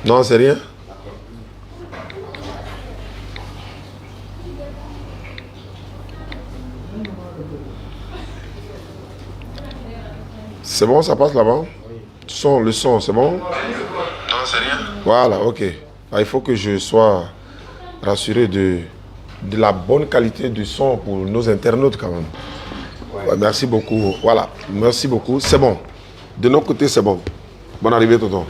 Non, c'est rien. C'est bon, ça passe là-bas? Le son, c'est bon? Non, c'est rien. Voilà, ok. Il faut que je sois rassuré de la bonne qualité du son pour nos internautes quand même. Ouais, merci beaucoup. Voilà, merci beaucoup. C'est bon. De notre côté, c'est bon. Bonne arrivée, tonton.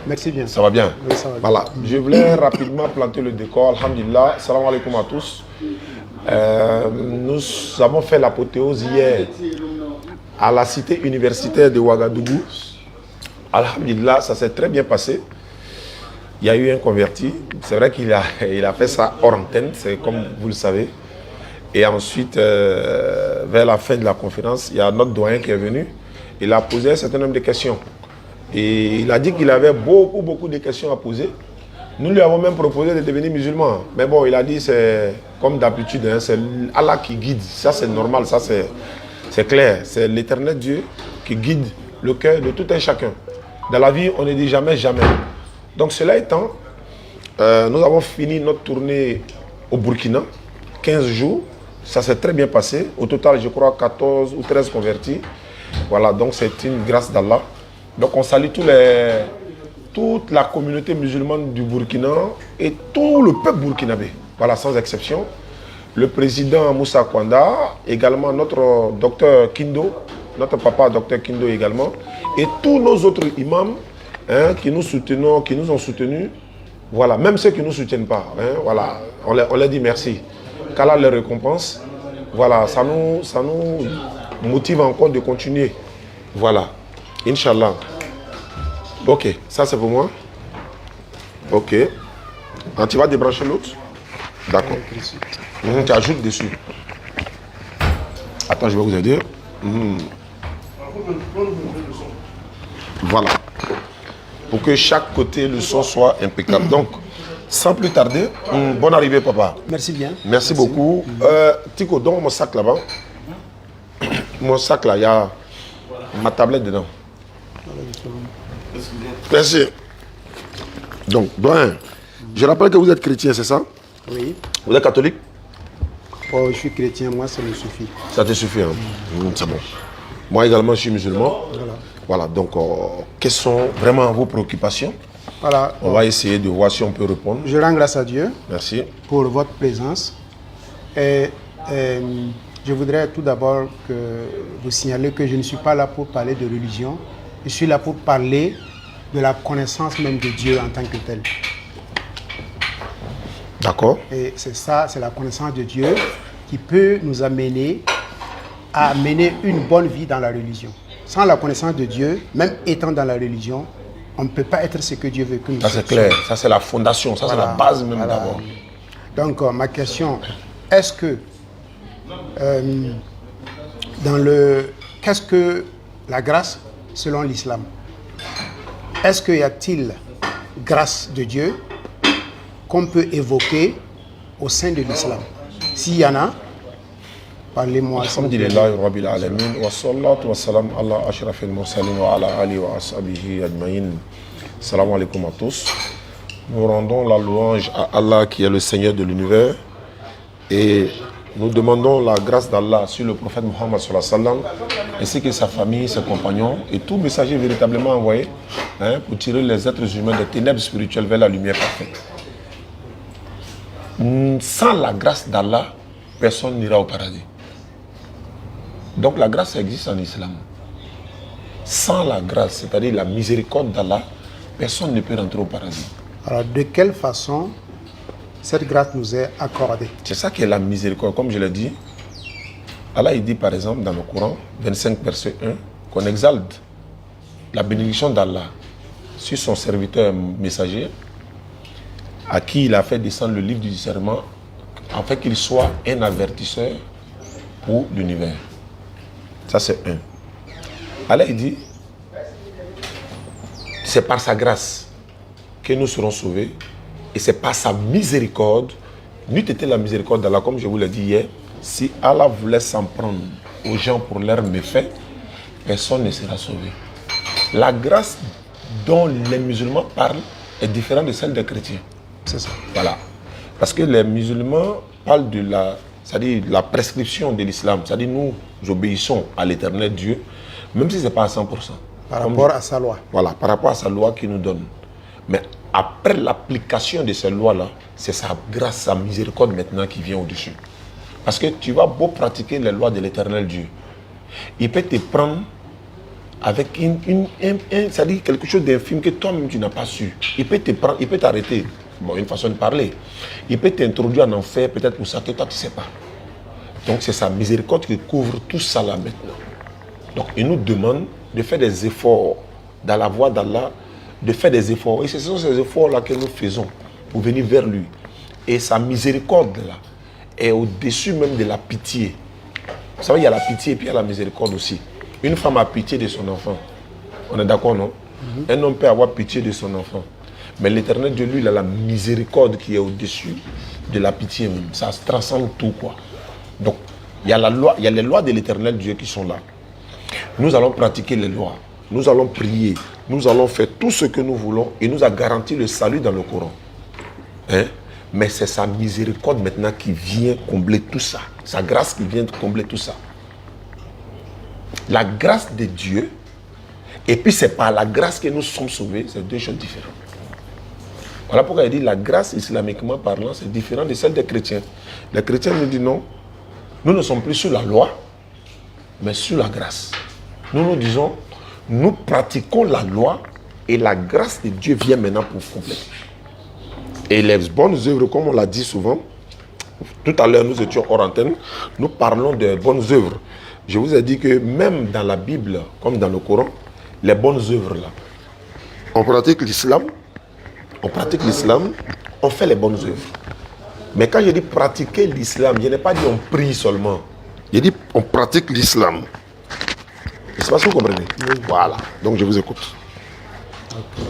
Merci bien. Ça va bien? Oui, ça va bien. Voilà. Je voulais rapidement planter le décor. Alhamdulillah. Salam alaikum à tous. Nous avons fait l'apothéose hier à la cité universitaire de Ouagadougou. Alhamdulillah, ça s'est très bien passé. Il y a eu un converti. C'est vrai qu'il a fait ça hors antenne, c'est comme vous le savez. Et ensuite, vers la fin de la conférence, il y a notre doyen qui est venu. Il a posé un certain nombre de questions. Et il a dit qu'il avait beaucoup de questions à poser. Nous lui avons même proposé de devenir musulman. Mais bon, il a dit, c'est comme d'habitude, hein, c'est Allah qui guide. Ça, c'est normal, ça, c'est clair. C'est l'éternel Dieu qui guide le cœur de tout un chacun. Dans la vie, on ne dit jamais, jamais. Donc, cela étant, nous avons fini notre tournée au Burkina, 15 jours. Ça s'est très bien passé. Au total, je crois, 14 ou 13 convertis. Voilà, donc c'est une grâce d'Allah. Donc, on salue toute la communauté musulmane du Burkina et tout le peuple burkinabé. Voilà, sans exception. Le président Moussa Kwanda, également notre docteur Kindo, notre papa docteur Kindo également, et tous nos autres imams qui nous ont soutenus. Voilà, même ceux qui ne nous soutiennent pas. Voilà, on leur dit merci. Qu'Allah les récompense. Voilà, ça nous motive encore de continuer. Voilà, Inch'Allah. Ok, ça c'est pour moi. Ok. Ah, tu vas débrancher l'autre? D'accord. Tu ajoutes dessus. Attends, je vais vous aider. Voilà. Pour que chaque côté, le son soit impeccable. Donc, sans plus tarder, bonne arrivée, papa. Merci bien. Merci beaucoup. Tico, donne mon sac là-bas. Mon sac là, il y a ma tablette dedans. Merci. Donc, doyen, je rappelle que vous êtes chrétien, c'est ça? Oui. Vous êtes catholique? Oh, je suis chrétien, moi ça me suffit. Ça te suffit, hein? C'est bon. Moi également, je suis musulman. Voilà, donc, quelles sont vraiment vos préoccupations? Voilà. On va essayer de voir si on peut répondre. Je rends grâce à Dieu. Merci. Pour votre présence. Et je voudrais tout d'abord vous signaler que je ne suis pas là pour parler de religion. Je suis là pour parler de la connaissance même de Dieu en tant que tel. D'accord. Et c'est ça, c'est la connaissance de Dieu qui peut nous amener à mener une bonne vie dans la religion. Sans la connaissance de Dieu, même étant dans la religion, on ne peut pas être ce que Dieu veut que nous soyons. Ça c'est clair, ça c'est la fondation, ça c'est la base même d'abord. Donc ma question, est-ce que qu'est-ce que la grâce selon l'islam? Est-ce qu'il y a-t-il grâce de Dieu qu'on peut évoquer au sein de l'islam? S'il y en a, parlez-moi. Alhamdulillah Rabbil Alamin wa salatu wa salam ala ashrafil mursalin wa ala alihi wa ashabihi ajmaïn. Salam alaikum à tous. Nous rendons la louange à Allah qui est le Seigneur de l'univers et nous demandons la grâce d'Allah sur le prophète Muhammad sallallahu alayhi wa sallam ainsi que sa famille, ses compagnons et tout messager véritablement envoyé pour tirer les êtres humains des ténèbres spirituelles vers la lumière parfaite. Sans la grâce d'Allah, personne n'ira au paradis. Donc la grâce existe en islam. Sans la grâce, c'est-à-dire la miséricorde d'Allah, personne ne peut rentrer au paradis. Alors de quelle façon cette grâce nous est accordée? C'est ça qui est la miséricorde. Comme je l'ai dit, Allah il dit par exemple dans le Coran, 25 verset 1, qu'on exalte la bénédiction d'Allah sur son serviteur messager, à qui il a fait descendre le livre du discernement, afin qu'il soit un avertisseur pour l'univers. Ça c'est un. Allah il dit, c'est par sa grâce que nous serons sauvés, et c'est par sa miséricorde, n'eût été la miséricorde d'Allah, comme je vous l'ai dit hier, si Allah voulait s'en prendre aux gens pour leurs méfaits, personne ne sera sauvé. La grâce dont les musulmans parlent est différente de celle des chrétiens. C'est ça. Voilà. Parce que les musulmans parlent de c'est-à-dire la prescription de l'islam. C'est-à-dire nous obéissons à l'éternel Dieu, même si ce n'est pas à 100%. Par rapport à sa loi. Voilà, par rapport à sa loi qu'il nous donne. Mais après l'application de ces lois-là, c'est sa grâce, sa miséricorde maintenant qui vient au-dessus. Parce que tu vas beau pratiquer les lois de l'éternel Dieu, il peut te prendre avec c'est-à-dire quelque chose d'infime que toi-même tu n'as pas su. Il peut te prendre, il peut t'arrêter. Bon, une façon de parler. Il peut t'introduire en enfer, peut-être pour ça que toi tu ne sais pas. Donc c'est sa miséricorde qui couvre tout ça là maintenant. Donc il nous demande de faire des efforts dans la voie d'Allah, de faire des efforts. Et ce sont ces efforts-là que nous faisons pour venir vers lui. Et sa miséricorde là est au-dessus même de la pitié. Vous savez, il y a la pitié et puis il y a la miséricorde aussi. Une femme a pitié de son enfant. On est d'accord, non? Un homme peut avoir pitié de son enfant. Mais l'éternel Dieu, lui, il a la miséricorde qui est au-dessus de la pitié même. Ça transcende tout, quoi. Donc, il y a la loi, il y a les lois de l'éternel Dieu qui sont là. Nous allons pratiquer les lois. Nous allons prier. Nous allons faire tout ce que nous voulons. Il nous a garanti le salut dans le Coran. Hein? Mais c'est sa miséricorde maintenant qui vient combler tout ça. Sa grâce qui vient combler tout ça. La grâce de Dieu, et puis c'est par la grâce que nous sommes sauvés, c'est deux choses différentes. Voilà pourquoi il dit la grâce islamiquement parlant, c'est différent de celle des chrétiens. Les chrétiens nous disent non, nous ne sommes plus sur la loi, mais sur la grâce. Nous disons, nous pratiquons la loi et la grâce de Dieu vient maintenant pour compléter. Et les bonnes œuvres, comme on l'a dit souvent, tout à l'heure nous étions hors antenne, nous parlons de bonnes œuvres. Je vous ai dit que même dans la Bible, comme dans le Coran, les bonnes œuvres là, on pratique l'islam, on fait les bonnes œuvres. Mais quand je dis pratiquer l'islam, je n'ai pas dit on prie seulement. Je dis on pratique l'islam. Je ne sais pas si vous comprenez. Oui. Voilà, donc je vous écoute. Okay.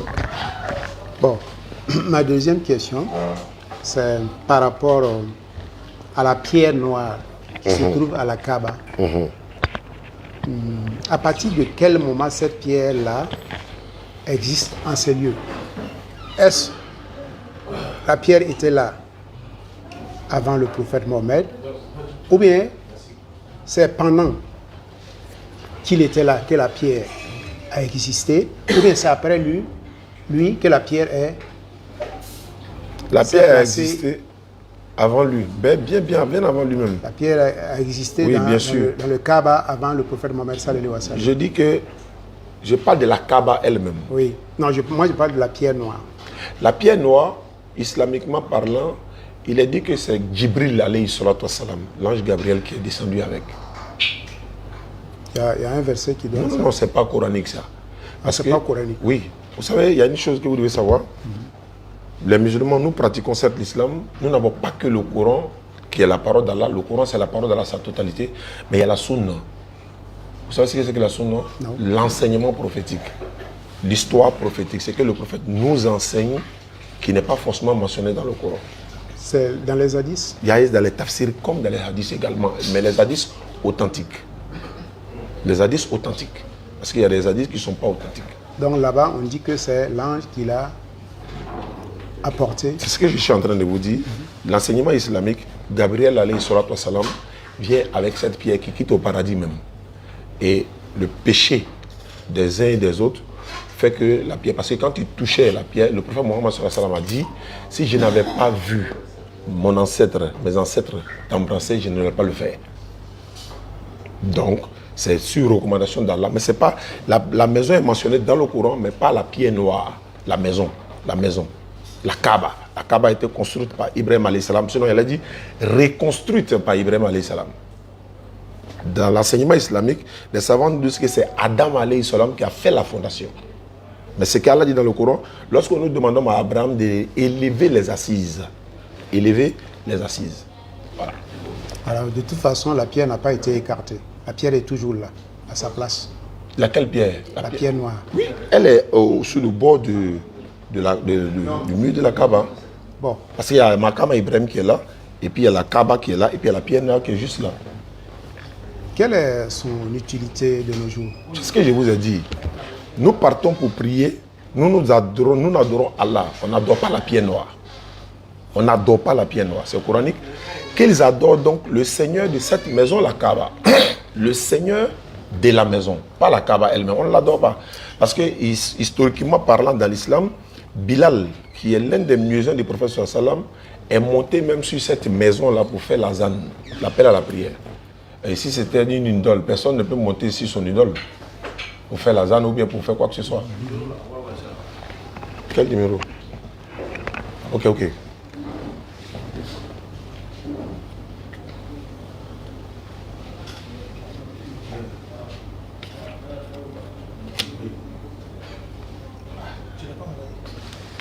Bon, ma deuxième question, c'est par rapport à la pierre noire qui se trouve à la Kaaba. À partir de quel moment cette pierre-là existe en ces lieux? Est-ce la pierre était là avant le prophète Mohammed, ou bien c'est pendant qu'il était là que la pierre a existé, ou bien c'est après lui que la pierre est... La pierre a existé avant lui, bien avant lui-même. La pierre a existé oui, dans le Kaaba avant le prophète Mohammed sallallahu alayhi wa sallam. Je dis que je parle de la Kaaba elle-même. Oui, non, moi je parle de la pierre noire. La pierre noire, islamiquement parlant, il est dit que c'est Djibril alayhi salatu wassalam, l'ange Gabriel qui est descendu avec. Il y a un verset qui donne ça. Non, c'est pas coranique ça. C'est pas coranique. Oui, vous savez, il y a une chose que vous devez savoir. Les musulmans, nous pratiquons certes l'islam, nous n'avons pas que le Coran, qui est la parole d'Allah. Le Coran, c'est la parole d'Allah, sa totalité, mais il y a la sunna. Vous savez ce que c'est que la sunna? L'enseignement prophétique, l'histoire prophétique, c'est que le prophète nous enseigne, qui n'est pas forcément mentionné dans le Coran. C'est dans les hadiths? Il y a dans les tafsirs comme dans les hadiths également, mais les hadiths authentiques. Les hadiths authentiques, parce qu'il y a des hadiths qui ne sont pas authentiques. Donc là-bas, on dit que c'est l'ange qui l'a apporté. C'est ce que je suis en train de vous dire. L'enseignement islamique, Gabriel alayhi salatu wassalam, vient avec cette pierre qui quitte au paradis même. Et le péché des uns et des autres fait que la pierre, parce que quand il touchait la pierre, le prophète Mohammed sallallahu alayhi wa sallam a dit, si je n'avais pas vu mon ancêtre, mes ancêtres t'embrasser, je ne vais pas le faire. Donc, c'est sur recommandation d'Allah. Mais c'est pas, la maison est mentionnée dans le Coran, mais pas la pierre noire. La maison. La Kaaba. La Kaaba a été construite par Ibrahim alayhi salam. Sinon, elle a dit reconstruite par Ibrahim alayhi salam. Dans l'enseignement islamique, les savants disent que c'est Adam alayhi salam qui a fait la fondation. Mais ce qu'Allah dit dans le Coran, lorsque nous demandons à Abraham d'élever les assises. Élever les assises. Voilà. Alors, de toute façon, la pierre n'a pas été écartée. La pierre est toujours là, à sa place. Laquelle pierre? La pierre noire. Oui, elle est sur le bord du mur de la Kaaba. Bon. Parce qu'il y a Makam Ibrahim qui est là, et puis il y a la Kaaba qui est là, et puis il y a la pierre noire qui est juste là. Quelle est son utilité de nos jours? C'est ce que je vous ai dit. Nous partons pour prier, nous adorons Allah. On n'adore pas la pierre noire. On n'adore pas la pierre noire. C'est coranique. Qu'ils adorent donc le Seigneur de cette maison, la Kaaba. Le Seigneur de la maison, pas la Kaaba elle-même. On ne l'adore pas. Parce que, historiquement parlant, dans l'islam, Bilal, qui est l'un des muezzins du prophète sallam, est monté même sur cette maison-là pour faire l'azan, l'appel à la prière. Et si c'était une idole, personne ne peut monter sur son idole pour faire l'azan ou bien pour faire quoi que ce soit. Quel numéro? Ok.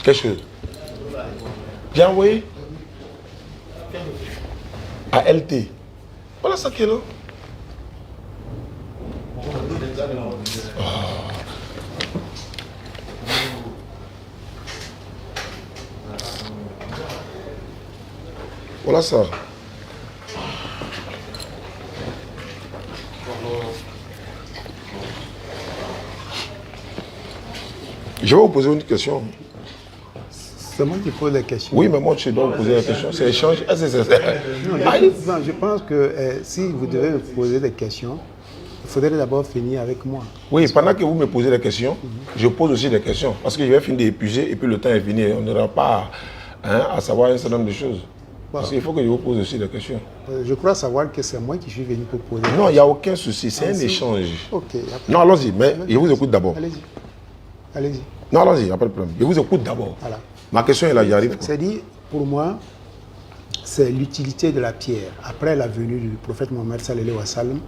Quelque chose. Bien envoyé à LT. Voilà ça qui est là. Voilà ça. Je vais vous poser une question. C'est moi qui pose la question. Oui, mais moi, je dois vous poser la question. C'est échange. Non, je pense que si vous devez me poser des questions, il faudrait d'abord finir avec moi. Oui, pendant que vous me posez des questions, je pose aussi des questions. Parce que je vais finir d'épuiser et puis le temps est fini. On n'aura pas à savoir un certain nombre de choses. Parce qu'il faut que je vous pose aussi des questions. Je crois savoir que c'est moi qui suis venu pour poser. Non, il n'y a aucun souci. C'est un échange. Ok. Non, allons-y. Mais je vous écoute d'abord. Allez-y. Non, allons-y. Il n'y a pas de problème. Je vous écoute d'abord. Voilà. Ma question est là, j'arrive. C'est-à-dire, pour moi, c'est l'utilité de la pierre. Après la venue du prophète Mohammed sallallahu alayhi wa sallam,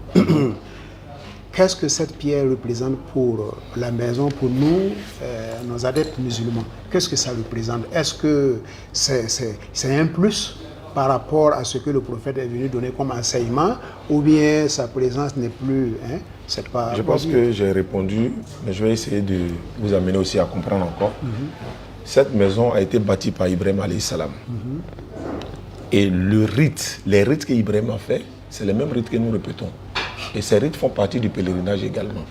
qu'est-ce que cette pierre représente pour la maison, pour nous, nos adeptes musulmans? Qu'est-ce que ça représente? Est-ce que c'est un plus par rapport à ce que le prophète est venu donner comme enseignement, ou bien sa présence n'est plus... c'est pas je pense que j'ai répondu, mais je vais essayer de vous amener aussi à comprendre encore. Cette maison a été bâtie par Ibrahim alayhi salam. Et les rites qu'Ibrahim a fait, c'est les mêmes rites que nous répétons. Et ces rites font partie du pèlerinage également.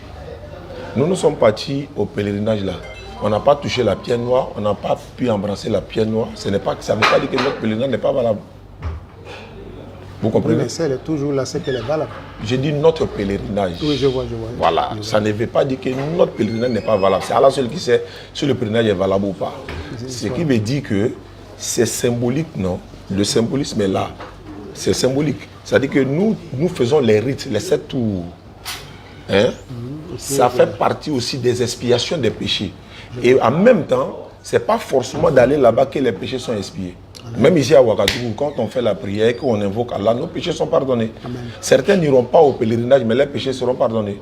Nous sommes partis au pèlerinage là. On n'a pas touché la pierre noire, on n'a pas pu embrasser la pierre noire. Ça ne veut pas dire que notre pèlerinage n'est pas valable. Vous comprenez? Mais celle est toujours là, c'est qu'elle est valable. J'ai dit notre pèlerinage. Oui, je vois. Voilà, ça ne veut pas dire que notre pèlerinage n'est pas valable. C'est Allah seul qui sait si le pèlerinage est valable ou pas. Ce qui veut dire que c'est symbolique, non? Le symbolisme est là. C'est symbolique. C'est-à-dire que nous faisons les rites, les 7 tours. Ça fait partie aussi des expiations des péchés. Et en même temps, ce n'est pas forcément d'aller là-bas que les péchés sont expiés. Même ici à Ouagadougou, quand on fait la prière, qu'on invoque Allah, nos péchés sont pardonnés. Amen. Certains n'iront pas au pèlerinage, mais les péchés seront pardonnés.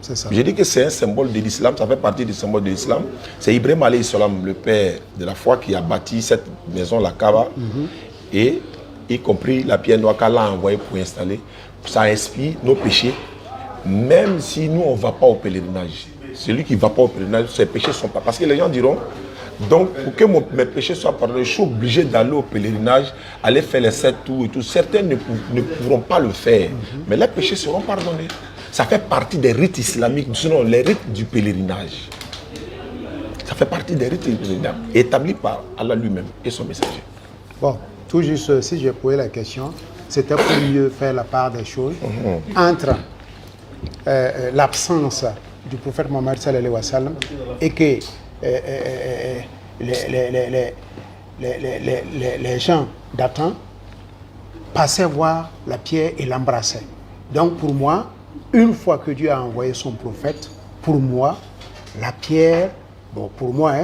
C'est ça. Je dis que c'est un symbole de l'islam, ça fait partie du symbole de l'islam. C'est Ibrahim alayhi salam, le père de la foi, qui a bâti cette maison, la Kaaba, et y compris la pierre noire qu'Allah a envoyée pour installer. Ça expie nos péchés, même si nous, on ne va pas au pèlerinage. Celui qui ne va pas au pèlerinage, ses péchés ne sont pas. Parce que les gens diront, donc pour que mes péchés soient pardonnés, je suis obligé d'aller au pèlerinage, aller faire les 7 tours et tout. Certains ne pourront pas le faire, mais les péchés seront pardonnés. Ça fait partie des rites islamiques, sinon les rites du pèlerinage. Ça fait partie des rites établis par Allah lui-même et son messager. Bon, tout juste, si j'ai posé la question, c'était pour mieux faire la part des choses entre l'absence du prophète Mohammed sallallahu alayhi wa sallam et que les gens d'antan passaient voir la pierre et l'embrassaient. Donc pour moi, une fois que Dieu a envoyé son prophète, pour moi, la pierre, bon pour moi,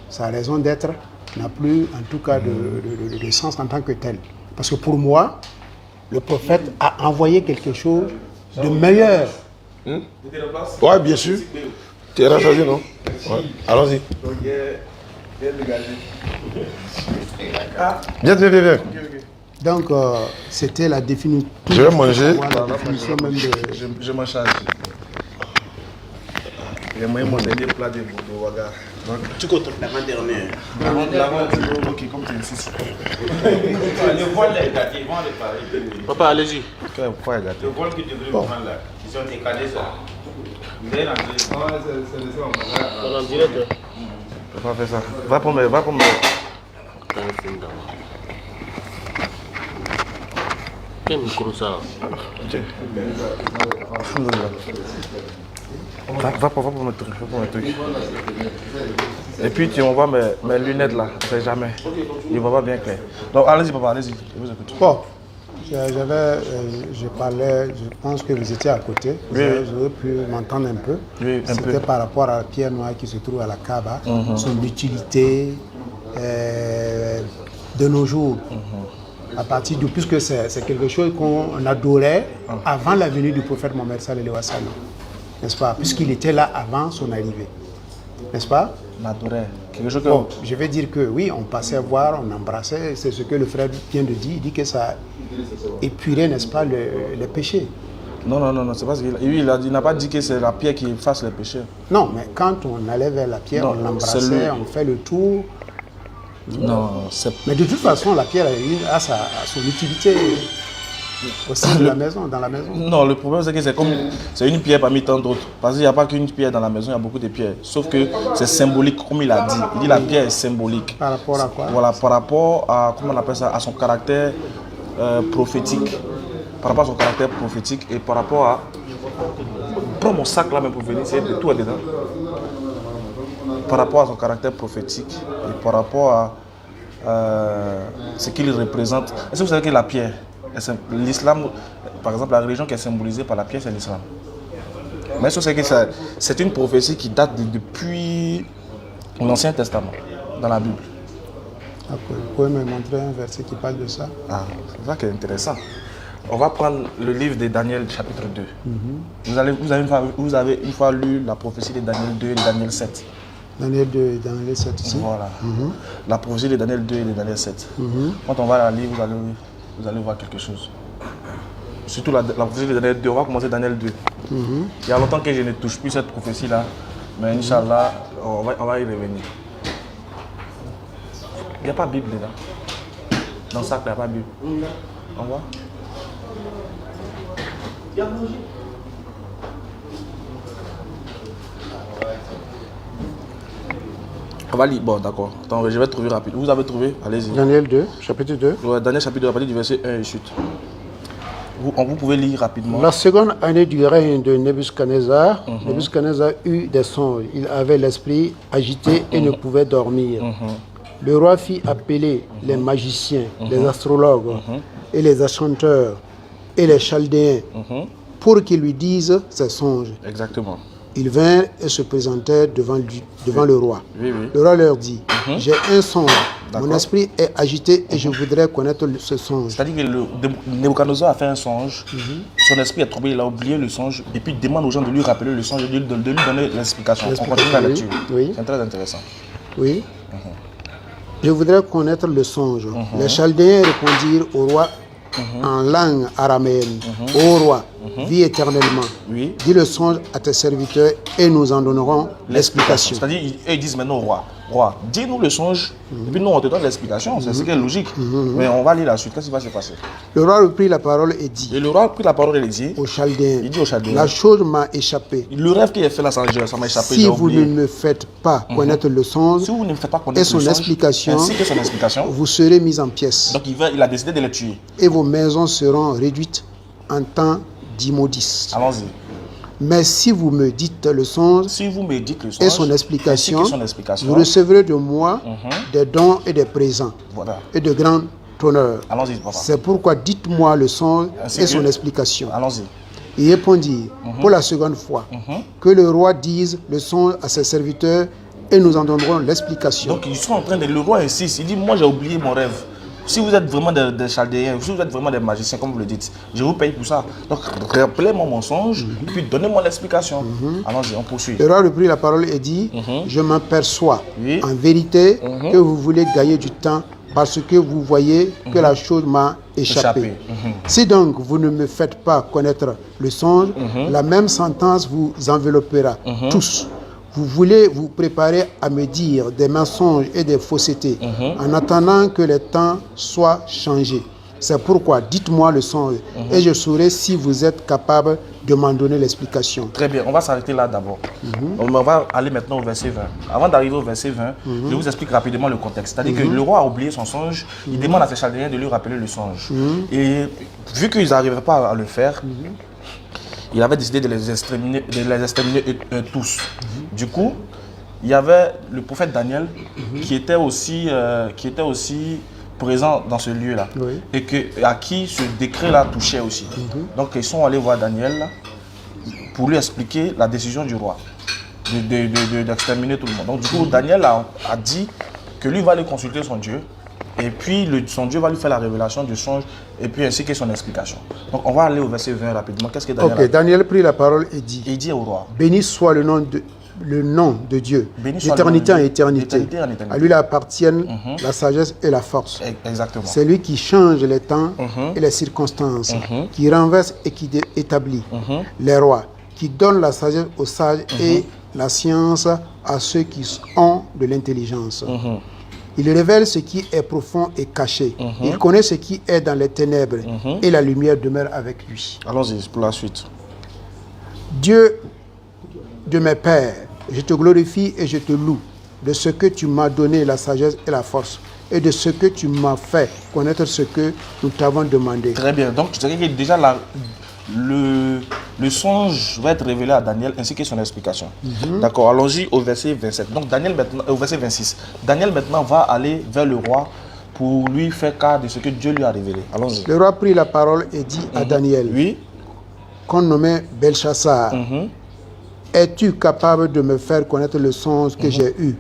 sa raison d'être n'a plus en tout cas de sens en tant que tel. Parce que pour moi, le prophète a envoyé quelque chose de meilleur. Oui, bien sûr. Tu es rassasié, non? Ouais. Allons-y. Viens. Donc, c'était la définition. Je vais manger. Je m'en charge. J'ai mangé mon dernier plat de Ouaga. Tu comptes l'avant-dernier. L'avant-dernier, ok, comme tu insistes. Le vol est gâté, ils vont aller parler. Papa, allez-y. Pourquoi est gâté? Le vol que tu devrais prendre là, ils ont décalé ça. On en direct. Va faire ça. Va prendre mes... Quel micro ça? Va pour mes trucs. Et puis tu m'envoies mes lunettes là, on sait jamais. Il va pas bien clair. Donc allez-y papa, allez-y, je vous écoute. Bon, je parlais, je pense que vous étiez à côté. J'aurais pu m'entendre un peu. Oui, un peu. C'était par rapport à la pierre noire qui se trouve à la Kaaba, son utilité de nos jours. À partir de, puisque c'est quelque chose qu'on adorait avant la venue du prophète Mohammed sallallahu alayhi wa sallam, n'est-ce pas? Puisqu'il était là avant son arrivée, n'est-ce pas? On adorait. Quelque chose que... Bon, je vais dire que oui, on passait voir, on embrassait, c'est ce que le frère vient de dire, il dit que ça épurait, n'est-ce pas, les péchés. Non, c'est pas ce il n'a pas dit que c'est la pierre qui efface les péchés. Non, mais quand on allait vers la pierre, Non, on l'embrassait, on fait le tour. Non, c'est... Mais de toute façon, la pierre a son utilité aussi dans la maison. Non, le problème c'est que c'est une pierre parmi tant d'autres. Parce qu'il n'y a pas qu'une pierre dans la maison, il y a beaucoup de pierres. Sauf que c'est symbolique, comme il a dit. Il dit la pierre est symbolique. Par rapport à quoi? Voilà, par rapport à, comment on appelle ça, à son caractère prophétique. Par rapport à son caractère prophétique et par rapport à... Prends mon sac là même pour venir, c'est de tout dedans. Par rapport à son caractère prophétique et par rapport à ce qu'il représente. Est-ce que vous savez que la pierre, l'islam, par exemple, la religion qui est symbolisée par la pierre, c'est l'islam. Mais est-ce que vous savez que c'est une prophétie qui date depuis l'Ancien Testament, dans la Bible. Vous pouvez me montrer un verset qui parle de ça? Ah, c'est ça qui est intéressant. On va prendre le livre de Daniel, chapitre 2. Vous avez une fois lu la prophétie de Daniel 2 et de Daniel 7. Daniel 2 et Daniel 7 ici. Voilà. La prophétie de Daniel 2 et de Daniel 7. Quand on va la lire, vous allez voir quelque chose. Surtout la prophétie de Daniel 2. On va commencer Daniel 2. Il y a longtemps que je ne touche plus cette prophétie-là. Mais Inch'Allah, on va y revenir. Il n'y a pas de Bible dedans. Dans le sac, il n'y a pas de Bible. On voit? On va lire. Bon, d'accord. Attends, je vais trouver rapide. Vous avez trouvé? Allez-y. Daniel 2, chapitre 2. Ouais, Daniel chapitre 2, à partir du verset 1 et chute. Vous pouvez lire rapidement. La seconde année du règne de Nebuchadnezzar, Nebuchadnezzar eut des songes. Il avait l'esprit agité et ne pouvait dormir. Le roi fit appeler les magiciens, les astrologues et les enchanteurs et les chaldéens pour qu'ils lui disent ses songes. Exactement. Ils vinrent et se présentèrent devant le roi. Oui, oui. Le roi leur dit, j'ai un songe, mon esprit est agité et je voudrais connaître ce songe. C'est-à-dire que Nebuchadnezzar a fait un songe, son esprit est troublé, il a oublié le songe, et puis il demande aux gens de lui rappeler le songe et de lui donner l'explication. On continue la lecture. Oui. C'est très intéressant. Oui. Je voudrais connaître le songe. Les Chaldéens répondirent au roi en langue araméenne. Ô roi, vis éternellement. Oui. Dis le songe à tes serviteurs et nous en donnerons l'explication. C'est-à-dire, ils disent maintenant au roi, dis-nous le songe, et puis nous on te donne l'explication. C'est ce qui est logique. Mais on va lire la suite. Qu'est-ce qui va se passer? Le roi reprit la parole et dit. Et le roi a pris la parole et il dit. Aux Chaldéens. Il dit aux Chaldéens. La chose m'a échappé. Le rêve qui est fait là, ça m'a échappé. Si vous ne me faites pas connaître le songe si vous ne me faites pas connaître et son explication, ainsi que son explication, vous serez mis en pièces. Donc il a décidé de les tuer. Et vos maisons seront réduites en temps d'immondice. Allons-y. Mais si vous me dites le songe, si vous me dites le songe et son explication, vous recevrez de moi des dons et des présents et de grands honneurs. Allons-y, papa. C'est pourquoi dites-moi le songe et son explication. Allons-y. Il répondit pour la seconde fois que le roi dise le songe à ses serviteurs et nous en donnerons l'explication. Donc ils sont en train de... Le roi insiste, il dit, moi j'ai oublié mon rêve. Si vous êtes vraiment des chaldéens, si vous êtes vraiment des magiciens, comme vous le dites, je vous paye pour ça. Donc rappelez-moi mon songe, et puis donnez-moi l'explication. Allons-y, on poursuit. Le roi reprit la parole et dit, je m'aperçois en vérité que vous voulez gagner du temps parce que vous voyez que la chose m'a échappé. Si donc vous ne me faites pas connaître le songe, la même sentence vous enveloppera tous. Vous voulez vous préparer à me dire des mensonges et des faussetés en attendant que les temps soient changés. C'est pourquoi dites-moi le songe et je saurai si vous êtes capable de m'en donner l'explication. Très bien, on va s'arrêter là d'abord. On va aller maintenant au verset 20. Avant d'arriver au verset 20, je vous explique rapidement le contexte. C'est-à-dire que le roi a oublié son songe, il demande à ses Chaldéens de lui rappeler le songe. Et vu qu'ils n'arrivaient pas à le faire, il avait décidé de les exterminer, tous. Du coup, il y avait le prophète Daniel qui était aussi présent dans ce lieu-là, et à qui ce décret-là touchait aussi. Donc ils sont allés voir Daniel là, pour lui expliquer la décision du roi d'exterminer tout le monde. Donc du coup, Daniel a dit que lui va aller consulter son Dieu, et puis son Dieu va lui faire la révélation du songe, et puis ainsi que son explication. Donc on va aller au verset 20 rapidement. Qu'est-ce que Daniel a dit? Daniel prit la parole et dit, au roi, béni soit le nom de Dieu, d'éternité en éternité. À lui appartiennent la sagesse et la force. Exactement. C'est lui qui change les temps et les circonstances, qui renverse et qui établit les rois, qui donne la sagesse aux sages et la science à ceux qui ont de l'intelligence. Il révèle ce qui est profond et caché. Il connaît ce qui est dans les ténèbres et la lumière demeure avec lui. Allons-y pour la suite. Dieu de mes pères, je te glorifie et je te loue de ce que tu m'as donné la sagesse et la force et de ce que tu m'as fait connaître ce que nous t'avons demandé. Très bien. Donc, tu sais que déjà le songe va être révélé à Daniel ainsi que son explication. D'accord. Allons-y au verset 27. Donc, au verset 26. Daniel maintenant va aller vers le roi pour lui faire cas de ce que Dieu lui a révélé. Allons-y. Le roi prit la parole et dit à Daniel, qu'on nommait Belchassar, es-tu capable de me faire connaître le songe que j'ai eu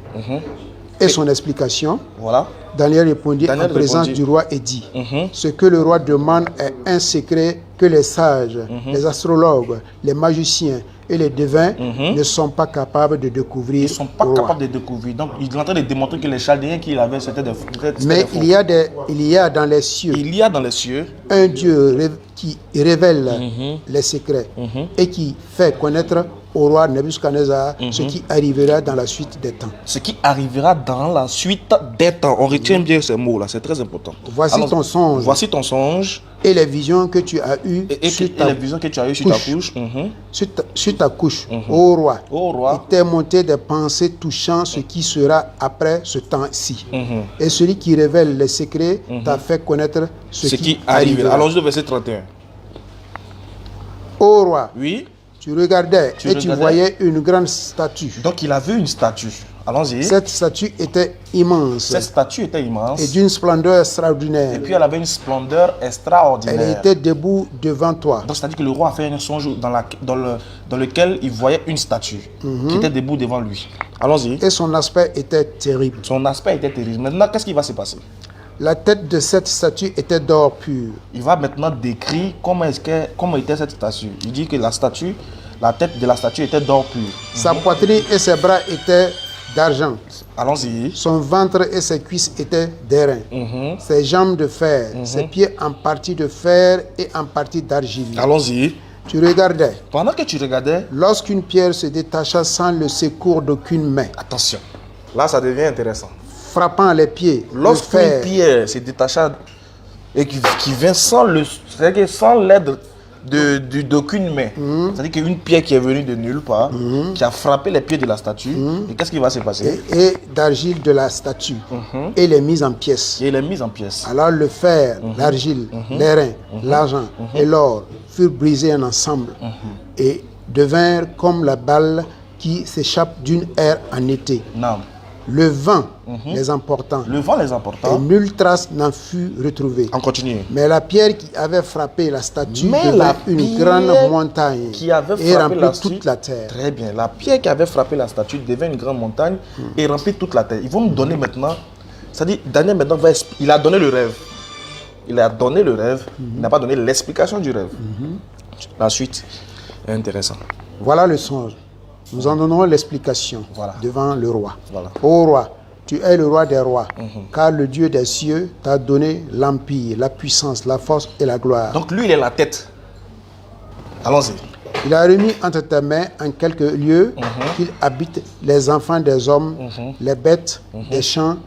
et son explication? Voilà. Daniel répondit en présence du roi et dit, ce que le roi demande est un secret que les sages, les astrologues, les magiciens et les devins ne sont pas capables de découvrir. Ils ne sont pas capables de découvrir. Donc, il est en train de démontrer que les Chaldéens qu'il avait, c'était des fous. Mais il y a dans les cieux, un Dieu qui révèle les secrets et qui fait connaître au roi Nebuchadnezzar ce qui arrivera dans la suite des temps. Ce qui arrivera dans la suite des temps. On retient bien ces mots-là, c'est très important. Voici ton songe. Voici ton songe. Et les visions que tu as eues sur ta couche. Sur ta couche, ô roi, il t'est monté des pensées touchant ce qui sera après ce temps-ci. Et celui qui révèle les secrets t'a fait connaître ce qui arrivera. Allons-y au verset 31. Ô roi, oui, tu regardais et tu voyais une grande statue. Donc il a vu une statue. Allons-y. Cette statue était immense. Cette statue était immense. Et d'une splendeur extraordinaire. Et puis elle avait une splendeur extraordinaire. Elle était debout devant toi. Donc c'est-à-dire que le roi a fait un songe dans lequel il voyait une statue qui était debout devant lui. Allons-y. Et son aspect était terrible. Son aspect était terrible. Maintenant, qu'est-ce qui va se passer? La tête de cette statue était d'or pur. Il va maintenant décrire comment était cette statue. Il dit que la tête de la statue était d'or pur. Sa poitrine et ses bras étaient d'argent. Allons-y. Son ventre et ses cuisses étaient d'airain. Ses jambes de fer, ses pieds en partie de fer et en partie d'argile. Allons-y. Tu regardais. Pendant que tu regardais, lorsqu'une pierre se détacha sans le secours d'aucune main. Attention, là ça devient intéressant. Frappant les pieds. Lorsqu'une pierre se détacha et qui vient sans l'aide d'aucune main. C'est-à-dire qu'une pierre qui est venue de nulle part, qui a frappé les pieds de la statue. Et qu'est-ce qui va se passer? Et d'argile de la statue. Et les mise en pièces. Et les mise en pièces. Alors le fer, l'argile, l'airain, l'argent et l'or furent brisés en ensemble et devinrent comme la balle qui s'échappe d'une aire en été. Non. Le vent les emportant. Le vent les emportant. Et nulle trace n'en fut retrouvée. On continue. Mais la pierre qui avait frappé la statue devint une grande montagne et remplit toute la terre. Très bien. La pierre qui avait frappé la statue devint une grande montagne et remplit toute la terre. Ils vont nous donner maintenant, c'est-à-dire Daniel maintenant il a donné le rêve. Il a donné le rêve, il n'a pas donné l'explication du rêve. La suite est intéressante. Voilà le songe. Nous en donnerons l'explication devant le roi. Voilà. Ô roi, tu es le roi des rois, car le Dieu des cieux t'a donné l'empire, la puissance, la force et la gloire. Donc lui, il est la tête. Allons-y. Il a remis entre tes mains en quelques lieux qu'il habite les enfants des hommes, les bêtes des champs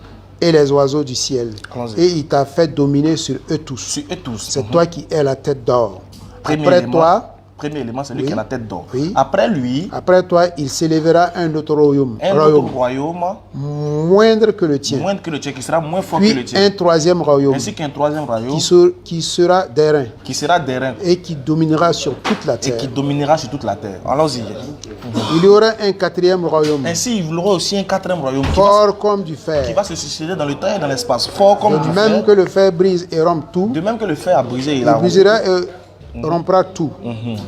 et les oiseaux du ciel. Et il t'a fait dominer sur eux tous. Sur eux tous. C'est toi qui es la tête d'or. Après toi, premier élément, c'est lui Oui. qui a la tête d'or. Oui. Après lui, Après toi, il s'élèvera un autre royaume, un autre royaume, moindre que le tien. moindre que le tien, qui sera moins fort que le Puis tien. un troisième royaume Ainsi qu'un troisième royaume qui sera d'airain qui sera d'airain et qui dominera sur toute la et terre. qui dominera sur toute la terre. Allons-y. Il y aura un quatrième royaume, Ainsi, il y aura aussi un quatrième royaume fort comme du qui fer. va se susciter dans le temps et dans l'espace, fort comme du De même fer. que le fer brise et rompt tout, De même que le fer a brisé, il il a rompu. brisera et rompra tout,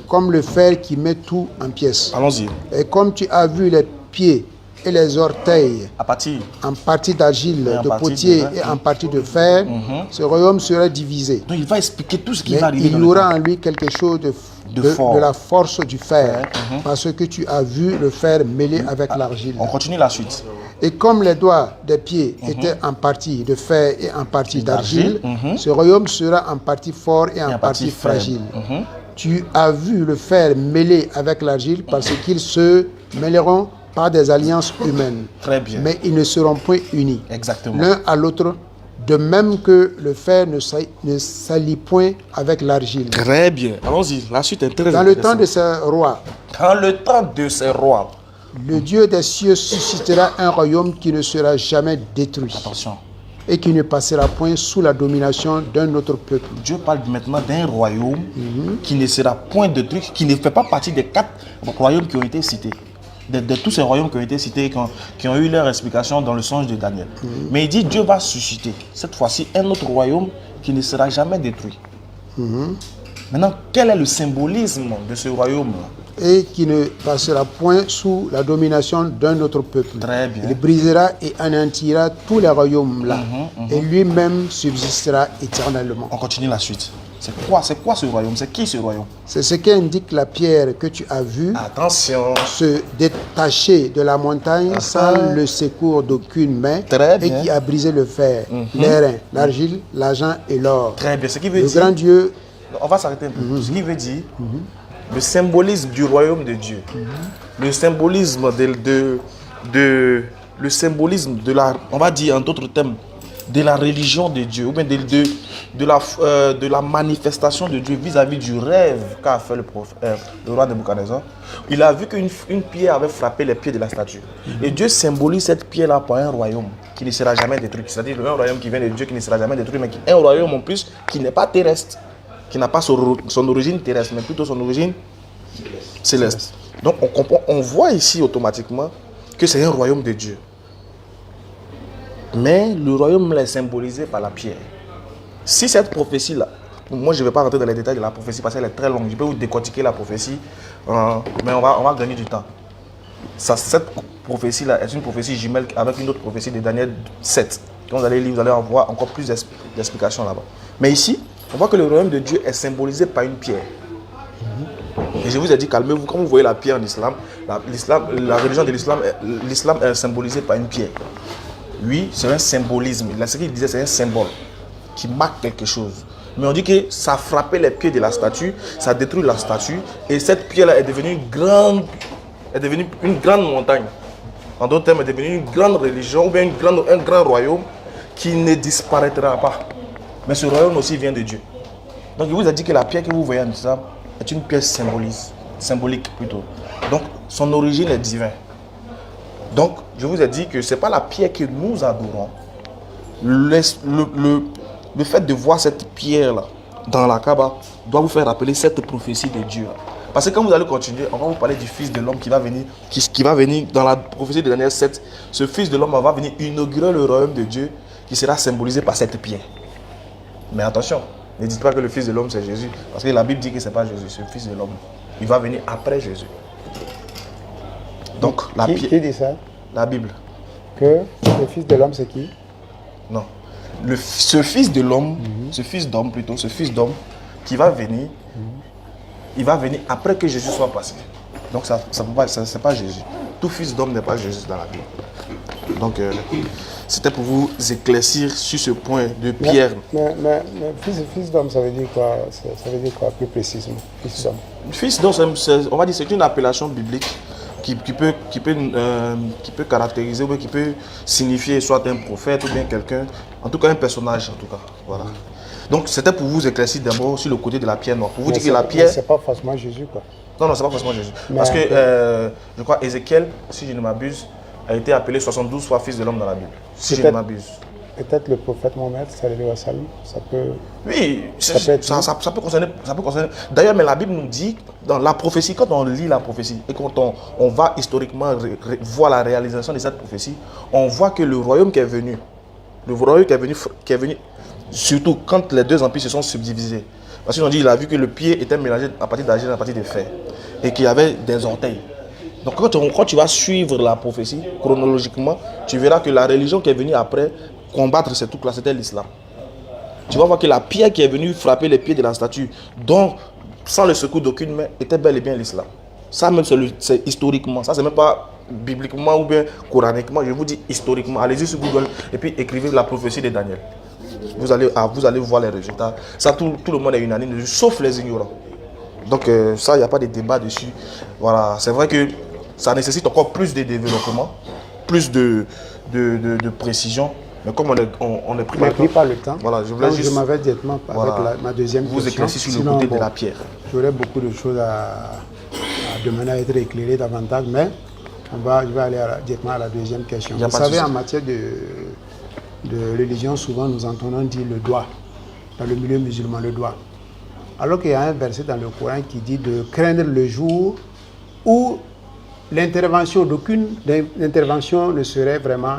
comme le fer qui met tout en pièces. Allons-y. Et comme tu as vu les pieds et les orteils À partir. en partie d'argile, Et en de partie potier de- et en partie de fer, ce royaume sera divisé. Donc il va expliquer tout ce qui Mais va arriver il dans y le aura temps. en lui quelque chose De fort. de la force du fer, parce que tu as vu le fer mêlé avec l'argile. On continue la suite. Et comme les doigts des pieds étaient en partie de fer et en partie d'argile, d'argile, ce royaume sera en partie fort et en en partie partie faible. fragile. Tu as vu le fer mêlé avec l'argile parce qu'ils se mêleront par des alliances humaines. Très bien. Mais ils ne seront point unis Exactement. l'un à l'autre, de même que le fer ne s'allie point avec l'argile. Très bien. Allons-y. La suite est très Dans le temps intéressante. de ces rois, Dans le temps de ces rois. le Dieu des cieux suscitera un royaume qui ne sera jamais détruit Attention. et qui ne passera point sous la domination d'un autre peuple. Dieu parle maintenant d'un royaume qui ne sera point détruit, qui ne fait pas partie des 4 royaumes qui ont été cités. De tous ces royaumes qui ont été cités, qui ont eu leur explication dans le songe de Daniel. Mais il dit Dieu va susciter, cette fois-ci, un autre royaume qui ne sera jamais détruit. Maintenant, quel est le symbolisme de ce royaume-là? Et qui ne passera point sous la domination d'un autre peuple. Très bien. Il brisera et anéantira tous les royaumes là, et lui-même subsistera éternellement. On continue la suite. C'est quoi ce royaume? C'est qui ce royaume? C'est ce qu'indique la pierre que tu as vue Attention. se détacher de la montagne sans le secours d'aucune main, Très et bien. qui a brisé le fer, l'airain, l'argile, l'argent et l'or. Très bien. Ce qui veut Le dire... grand Dieu, On va s'arrêter un peu. Ce qui veut dire le symbolisme du royaume de Dieu, le symbolisme le symbolisme de la, on va dire en d'autres termes, de la religion de Dieu, ou bien de la manifestation de Dieu vis-à-vis du rêve qu'a fait le roi Nebuchadnezzar. Il a vu qu'une pierre avait frappé les pieds de la statue. Et Dieu symbolise cette pierre-là par un royaume qui ne sera jamais détruit. C'est-à-dire un royaume qui vient de Dieu qui ne sera jamais détruit, mais un royaume en plus qui n'est pas terrestre, qui n'a pas son origine terrestre, mais plutôt son origine céleste. Donc on comprend, on voit ici automatiquement que c'est un royaume de Dieu. Mais le royaume là est symbolisé par la pierre. Si cette prophétie-là, moi je ne vais pas rentrer dans les détails de la prophétie parce qu'elle est très longue, je peux vous décortiquer la prophétie, mais on va gagner du temps. Cette prophétie-là est une prophétie jumelle avec une autre prophétie de Daniel 7. Quand vous allez lire, vous allez en voir encore plus d'explications là-bas. Mais ici, on voit que le royaume de Dieu est symbolisé par une pierre. Et je vous ai dit, calmez-vous, quand vous voyez la pierre en islam, la religion de l'islam est symbolisée par une pierre. Oui, c'est un symbolisme. Là, ce qu'il disait, c'est un symbole qui marque quelque chose. Mais on dit que ça a frappé les pieds de la statue, ça a détruit la statue, et cette pierre-là est devenue une grande montagne. En d'autres termes, est devenue une grande religion, ou bien un grand royaume qui ne disparaîtra pas. Mais ce royaume aussi vient de Dieu. Donc il vous a dit que la pierre que vous voyez en islam est une pierre symbolique plutôt. Donc son origine est divine. Donc je vous ai dit que ce n'est pas la pierre que nous adorons. Le fait de voir cette pierre-là dans la Kaaba doit vous faire rappeler cette prophétie de Dieu. Parce que quand vous allez continuer, on va vous parler du Fils de l'homme qui va venir, qui va venir dans la prophétie de Daniel 7. Ce Fils de l'homme va venir inaugurer le royaume de Dieu qui sera symbolisé par cette pierre. Mais attention, ne dites pas que le Fils de l'homme c'est Jésus. Parce que la Bible dit que ce n'est pas Jésus, c'est le Fils de l'homme. Il va venir après Jésus. Donc la pierre. qui dit ça? La Bible. Que le Fils de l'homme, c'est qui? Non. Ce Fils de l'homme, ce Fils d'homme plutôt, ce Fils d'homme qui va venir, il va venir après que Jésus soit passé. Donc ça c'est pas Jésus. Tout Fils d'homme n'est pas Jésus dans la Bible. Donc c'était pour vous éclaircir sur ce point de Pierre. Mais fils d'homme, ça veut dire quoi? Ça veut dire quoi plus précisément? Fils d'homme. Fils d'homme, on va dire c'est une appellation biblique qui peut caractériser ou bien qui peut signifier soit un prophète ou bien quelqu'un, en tout cas un personnage en tout cas. Voilà. Donc c'était pour vous éclaircir d'abord sur le côté de la pierre noire. Pour vous Mais dire que la pierre... c'est pas forcément Jésus, quoi. Non, c'est pas forcément Jésus. Mais Parce que je crois Ézéchiel, si je ne m'abuse, a été appelé 72 fois fils de l'homme dans la Bible. Si je ne m'abuse. Peut-être le prophète Mohammed, sallallahu alayhi wa sallam, ça peut... Oui, ça peut concerner. D'ailleurs, mais la Bible nous dit, dans la prophétie, quand on lit la prophétie et quand on va historiquement voir la réalisation de cette prophétie, on voit que le royaume qui est venu, qui est venu, surtout quand les deux empires se sont subdivisés. Parce qu'ils ont dit, il a vu que le pied était mélangé à partir d'argile et à partir de fer, et qu'il y avait des orteils. Donc quand tu vas suivre la prophétie chronologiquement, tu verras que la religion qui est venue après combattre ces trucs-là, c'était l'islam. Tu vas voir que la pierre qui est venue frapper les pieds de la statue, donc sans le secours d'aucune main, était bel et bien l'islam. Ça même c'est historiquement, ça c'est même pas bibliquement ou bien coraniquement, je vous dis historiquement. Allez-y sur Google et puis écrivez la prophétie de Daniel. Vous allez voir les résultats. Ça, tout le monde est unanime, sauf les ignorants. Donc ça, il n'y a pas de débat dessus. Voilà, c'est vrai que ça nécessite encore plus de développement, plus de précision. Mais comme on est pris pas le temps. Voilà, je voulais juste... Je m'avais directement avec ma deuxième question. Vous éclaircir sur le côté de la pierre. J'aurais beaucoup de choses à demander à être éclairé davantage, mais je vais aller directement à la deuxième question. Vous savez, en matière de religion, souvent nous entendons dire le doigt. Dans le milieu musulman, le doigt. Alors qu'il y a un verset dans le Coran qui dit de craindre le jour où l'intervention, d'aucune intervention ne serait vraiment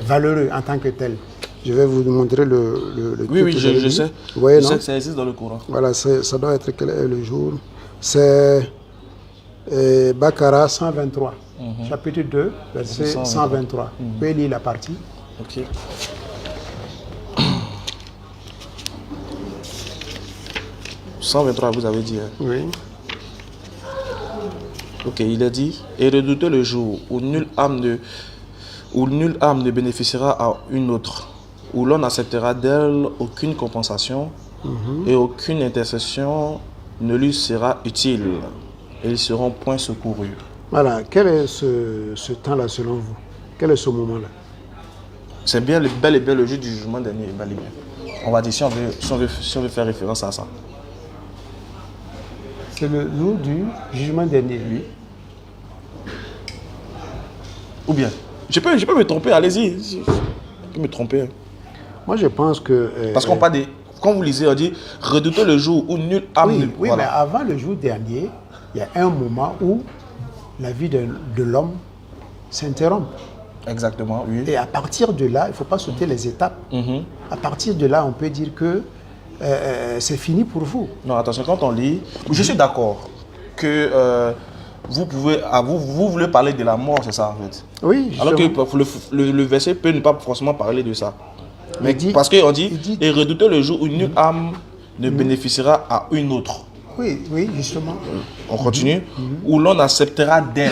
valeureux en tant que tel. Je vais vous montrer le oui, je sais. Vous voyez, non? Ça existe dans le Coran. Voilà, ça doit être quel est le jour. C'est Bakara 123, chapitre 2, verset 123. Vous pouvez lire la partie. Ok. « 123, vous avez dit. Hein? Oui. Ok, il a dit, et redoutez le jour où nulle âme ne bénéficiera à une autre, où l'on n'acceptera d'elle aucune compensation et aucune intercession ne lui sera utile, et ils seront point secourus. » Voilà, quel est ce temps-là selon vous? Quel est ce moment-là? C'est bien bel et bien le jour du jugement dernier, bel et bien. On va dire si on veut faire référence à ça. C'est le jour du jugement dernier, oui. Ou bien, je peux me tromper, allez-y. Je peux me tromper. Moi, je pense que... Parce qu'on parle de... Quand vous lisez, on dit « redoutez le jour où nulle âme... » Oui, voilà. Mais avant le jour dernier, il y a un moment où la vie de l'homme s'interrompt. Exactement, oui. Et à partir de là, il ne faut pas sauter les étapes. À partir de là, on peut dire que c'est fini pour vous. Non, attention, quand on lit, je suis d'accord que vous voulez parler de la mort, c'est ça en fait. Oui, alors que le verset peut ne pas forcément parler de ça. Mais parce qu'on dit, et redoutez le jour où nulle âme ne bénéficiera à une autre. Oui, justement. On continue. Où l'on acceptera d'elle.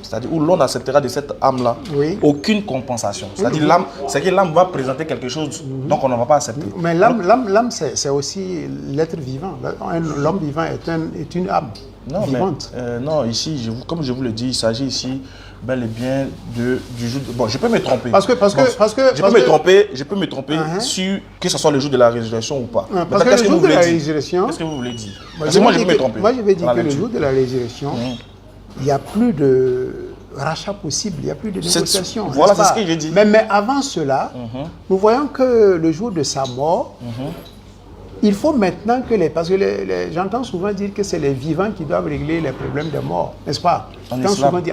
C'est-à-dire où l'on acceptera de cette âme-là aucune compensation. C'est-à-dire que l'âme va présenter quelque chose, donc on ne va pas accepter. Mais l'âme, c'est aussi l'être vivant. L'homme vivant est une âme vivante. Non, ici, comme je vous le dis, il s'agit ici bel et bien du jour. Bon, je peux me tromper. Je peux me tromper sur que ce soit le jour de la résurrection ou pas. Parce que le jour de la résurrection. Qu'est-ce que vous voulez dire? Moi, je peux me tromper. Moi, je vais dire que le jour de la résurrection, il n'y a plus de rachat possible, il n'y a plus de négociation. Voilà, c'est ce que j'ai dit. Mais avant cela, nous voyons que le jour de sa mort, il faut maintenant que parce que j'entends souvent dire que c'est les vivants qui doivent régler les problèmes de mort, n'est-ce pas? En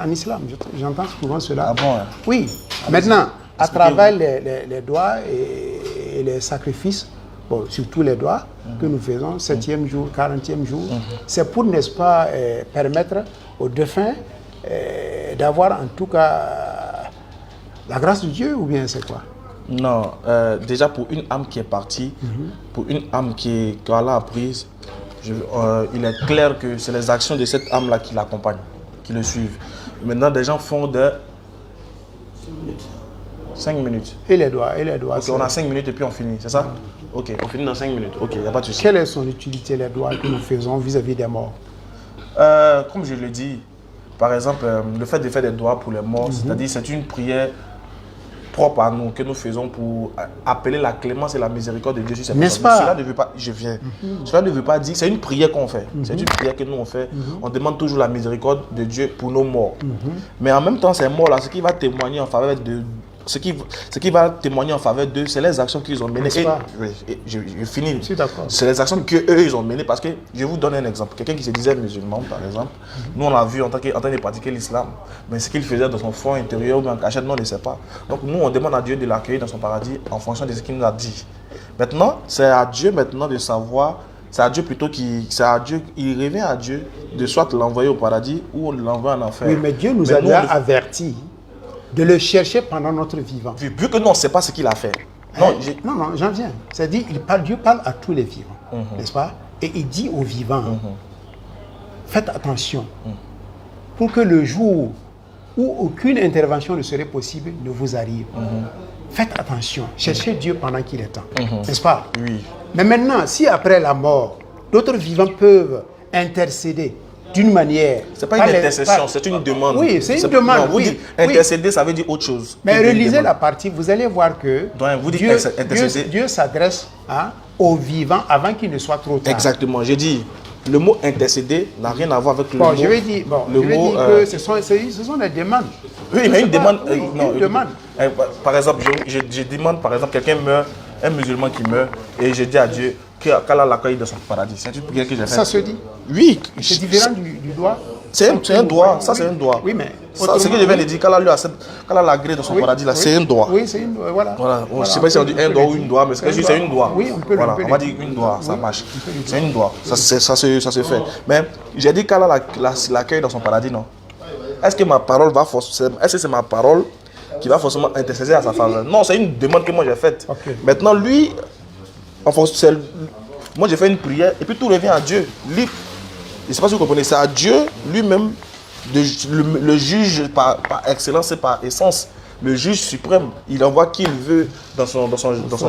islam, j'entends souvent cela. Ah bon, hein? Oui. Maintenant, à travers les doigts et les sacrifices, bon, surtout les doigts que nous faisons, 7e jour, 40e jour, c'est pour, n'est-ce pas, permettre aux défunts d'avoir en tout cas la grâce de Dieu, ou bien c'est quoi? Non, déjà pour une âme qui est partie, pour une âme qu'Allah a prise, il est clair que c'est les actions de cette âme-là qui l'accompagnent, qui le suivent. Maintenant, des gens font de 5 minutes. Et les doigts. Ok, on a 5 minutes et puis on finit, c'est ça? Ok, on finit dans 5 minutes. Ok, il n'y a pas de souci. Quelle est son utilité, les doigts que nous faisons vis-à-vis des morts? Comme je l'ai dit, par exemple, le fait de faire des doigts pour les morts, c'est-à-dire c'est une prière propres à nous, que nous faisons pour appeler la clémence et la miséricorde de Dieu sur ces N'est-ce personnes. pas? Cela ne veut pas, je viens. Cela ne veut pas dire, c'est une prière qu'on fait. C'est une prière que nous on fait. On demande toujours la miséricorde de Dieu pour nos morts. Mais en même temps, ces morts-là, ce qui va témoigner en faveur de... Ce qui va témoigner en faveur d'eux, c'est les actions qu'ils ont menées. Et je finis. Je suis d'accord. C'est les actions qu'eux, ils ont menées. Parce que, je vais vous donner un exemple. Quelqu'un qui se disait musulman, par exemple, nous, on l'a vu en train de pratiquer l'islam. Mais ce qu'il faisait dans son fond intérieur ou en cachette, nous, on ne sait pas. Donc, nous, on demande à Dieu de l'accueillir dans son paradis en fonction de ce qu'il nous a dit. Maintenant, c'est à Dieu maintenant de savoir... C'est à Dieu plutôt il revient à Dieu de soit l'envoyer au paradis ou l'envoyer en enfer. Oui, mais Dieu nous a déjà averti de le chercher pendant notre vivant. Vu que nous, on ne sait pas ce qu'il a fait. Non, j'en viens. C'est-à-dire, Dieu parle à tous les vivants, n'est-ce pas? Et il dit aux vivants, faites attention, pour que le jour où aucune intervention ne serait possible ne vous arrive. Faites attention, cherchez Dieu pendant qu'il est temps, n'est-ce pas? Oui. Mais maintenant, si après la mort, d'autres vivants peuvent intercéder d'une manière... Ce n'est pas une intercession, c'est une demande. Oui, c'est une demande. Non, vous dites intercéder, ça veut dire autre chose. Mais relisez la partie, vous allez voir que donc, vous dites Dieu s'adresse aux vivants avant qu'il ne soit trop tard. Exactement, j'ai dit, le mot intercéder n'a rien à voir avec le mot... Je vais dire que ce sont des demandes. Oui, mais une demande... Une demande. Par exemple, je demande, par exemple, quelqu'un meurt, un musulman qui meurt, et je dis à Dieu qu'Allah l'accueille dans son paradis. C'est une prière que j'ai faite. Ça se dit? Oui. C'est différent du doigt? C'est un doigt, ça c'est un doigt. Oui, mais... C'est ce que je viens de dire, qu'Allah l'agrée dans son paradis, là, c'est un doigt. Oui, c'est une doigt, voilà. Je ne sais pas si on dit un doigt ou une doigt, mais c'est juste une doigt. Oui, on peut voilà, on va dire une doigt, ça marche. C'est une doigt, ça se fait. Mais j'ai dit qu'Allah l'accueille dans son paradis, non? Est-ce que ma parole va forcément... Est-ce que c'est ma parole qui va forcément intercéder à sa faveur? Non, c'est une demande que moi j'ai faite. Okay. Maintenant, lui, moi j'ai fait une prière et puis tout revient à Dieu. Lui, je ne sais pas si vous comprenez, c'est à Dieu lui-même, le juge par excellence et par essence. Le juge suprême, il envoie qui il veut dans son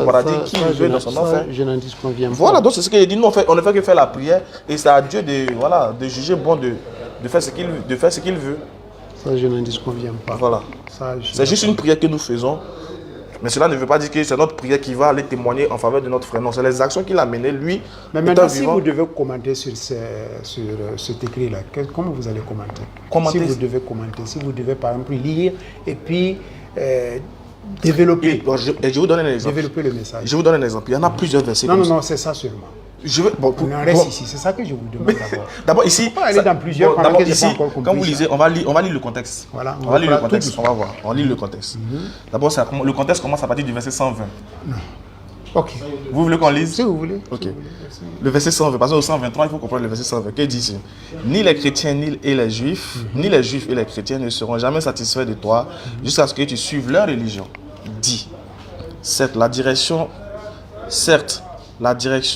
paradis, qui il veut dans son enfer. Je n'en disconviens pas. Voilà, donc c'est ce qu'il dit. Nous, on ne fait que faire la prière et c'est à Dieu de juger bon, de faire ce qu'il veut. Ça, je n'en disconviens pas. Voilà. C'est juste une prière que nous faisons. Mais cela ne veut pas dire que c'est notre prière qui va aller témoigner en faveur de notre frère. Non, c'est les actions qu'il a menées, lui. Mais maintenant, si vous devez commenter sur cet écrit-là, comment vous allez commenter? Si vous devez commenter, si vous devez par exemple lire et puis développer. Je vous donne un exemple. Développer le message. Je vous donne un exemple. Il y en a plusieurs versets. Non, c'est ça seulement. On reste ici, c'est ça que je vous demande d'abord. D'abord ici, on va aller dans plusieurs d'abord ici, quand vous lisez, on va lire le contexte. Voilà, on va lire le contexte, on va voir. On lit le contexte. D'abord, le contexte commence à partir du verset 120. Non. Ok. Vous voulez qu'on lise? Si vous voulez. Ok. Le verset 120, parce qu'au 123, il faut comprendre le verset 120. Qu'est-ce qu'il dit ici? Ni les chrétiens, ni les juifs et les chrétiens ne seront jamais satisfaits de toi jusqu'à ce que tu suives leur religion. Dit. Certes, la direction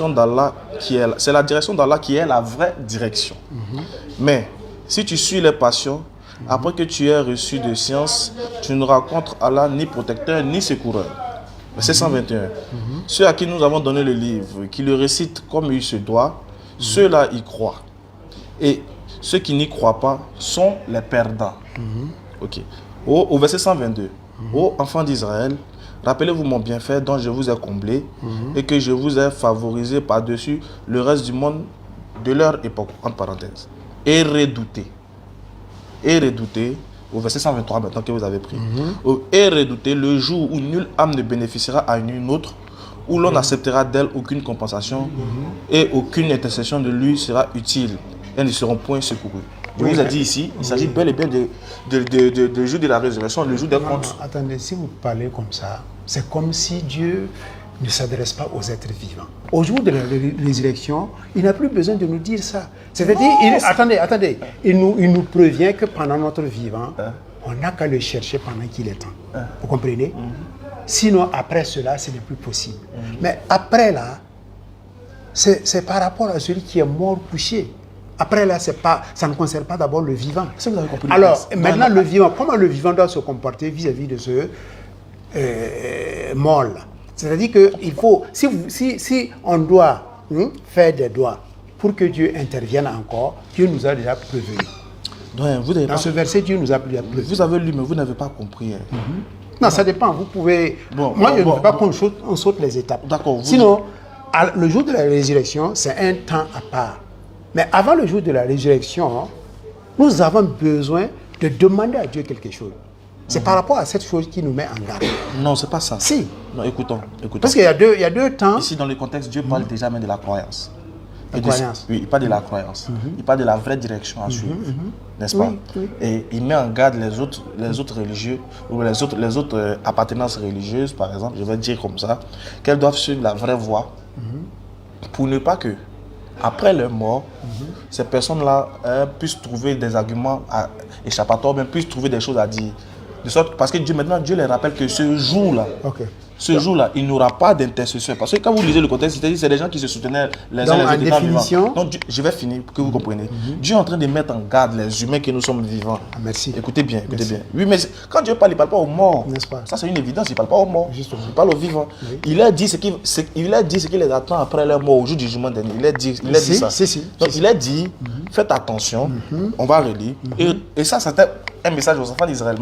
d'Allah c'est la direction d'Allah qui est la vraie direction. Mais si tu suis les passions, après que tu aies reçu de science, tu ne rencontres Allah ni protecteur ni secoureur. Verset 121. Ceux à qui nous avons donné le livre, qui le récitent comme il se doit, ceux-là y croient. Et ceux qui n'y croient pas sont les perdants. Ok. Au verset 122. Ô enfants d'Israël, rappelez-vous mon bienfait dont je vous ai comblé et que je vous ai favorisé par-dessus le reste du monde de leur époque, entre parenthèses. Et redouté, au verset 123 maintenant que vous avez pris, et redouté le jour où nulle âme ne bénéficiera à une autre, où l'on n'acceptera d'elle aucune compensation et aucune intercession de lui sera utile. Elles ne seront point secourus. Je vous ai dit ici, il s'agit bel et bien de jour de la résurrection, le jour des comptes. Attendez, si vous parlez comme ça, c'est comme si Dieu ne s'adresse pas aux êtres vivants. Au jour de la résurrection, il n'a plus besoin de nous dire ça. C'est-à-dire, attendez, il nous prévient que pendant notre vivant, on n'a qu'à le chercher pendant qu'il est temps. Vous comprenez? Sinon, après cela, ce n'est plus possible. Mais après là, c'est par rapport à celui qui est mort couché. Après là, ça ne concerne pas d'abord le vivant. Est-ce que vous avez compris? Alors, maintenant, le vivant, comment le vivant doit se comporter vis-à-vis de ce mort-là? C'est-à-dire qu'il faut, si on doit faire des doigts pour que Dieu intervienne encore, Dieu nous a déjà prévenu. Dans ce verset, Dieu nous a déjà prévenu. Vous avez lu, mais vous n'avez pas compris. Non, ça dépend. Vous pouvez... Bon, Moi, je ne bon, veux pas qu'on saute les étapes. D'accord. Sinon, le jour de la résurrection, c'est un temps à part. Mais avant le jour de la résurrection, nous avons besoin de demander à Dieu quelque chose. C'est par rapport à cette chose qui nous met en garde. Non, c'est pas ça. Si. Non, écoutons. Parce qu'il y a deux temps. Ici, dans le contexte, Dieu parle déjà même de la croyance. La croyance. Oui, il parle de la croyance. Il parle de la vraie direction à suivre. N'est-ce pas? Oui. Et il met en garde les autres religieux, ou les autres appartenances religieuses, par exemple, je vais dire comme ça, qu'elles doivent suivre la vraie voie pour ne pas que, après leur mort, ces personnes-là puissent trouver des arguments échappatoires, même puissent trouver des choses à dire. De sorte, parce que maintenant, Dieu les rappelle que ce jour-là, il n'y aura pas d'intercesseur. Parce que quand vous lisez le contexte, c'est des gens qui se soutenaient les uns les autres étant vivants. Donc, je vais finir pour que vous compreniez. Dieu est en train de mettre en garde les humains que nous sommes vivants. Ah, merci. Écoutez bien, écoutez bien. Oui, mais quand Dieu parle, il ne parle pas aux morts. N'est-ce pas? Ça, c'est une évidence, il ne parle pas aux morts. Justement. Il parle aux vivants. Oui. Il a dit ce qui les attend après leur mort, au jour du jugement dernier. Il a dit ça. Donc, il a dit, faites attention, on va relire. Et ça, c'était un message aux enfants d'Israël.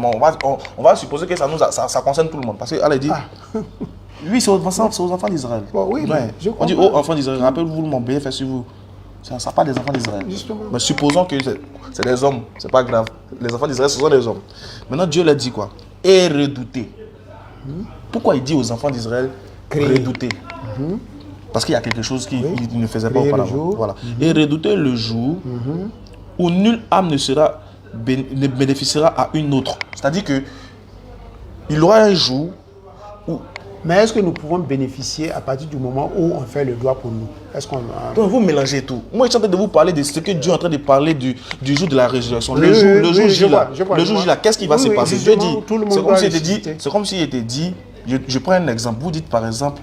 On va supposer que ça concerne tout le monde. Parce qu'elle a dit, oui, c'est aux enfants d'Israël. Bon, oui, ouais. On dit, oh, enfants d'Israël, rappelez-vous mon bienfait sur vous. Ça ne parle des enfants d'Israël. Mais supposons que c'est des hommes, c'est pas grave. Les enfants d'Israël, ce sont des hommes. Maintenant, Dieu leur dit quoi? Et redoutez. Pourquoi il dit aux enfants d'Israël redouter? Parce qu'il y a quelque chose qu'ils ne faisaient pas auparavant. Voilà. Et redoutez le jour où nulle âme ne bénéficiera à une autre. C'est-à-dire que il y aura un jour où... Mais est-ce que nous pouvons bénéficier à partir du moment où on fait le doigt pour nous? Est-ce qu'on... Donc vous mélangez tout. Moi, je suis en train de vous parler de ce que Dieu est en train de parler du jour de la résurrection. Le jour J, qu'est-ce qui va se passer? Dieu dit, c'est comme s'il était dit, je prends un exemple. Vous dites par exemple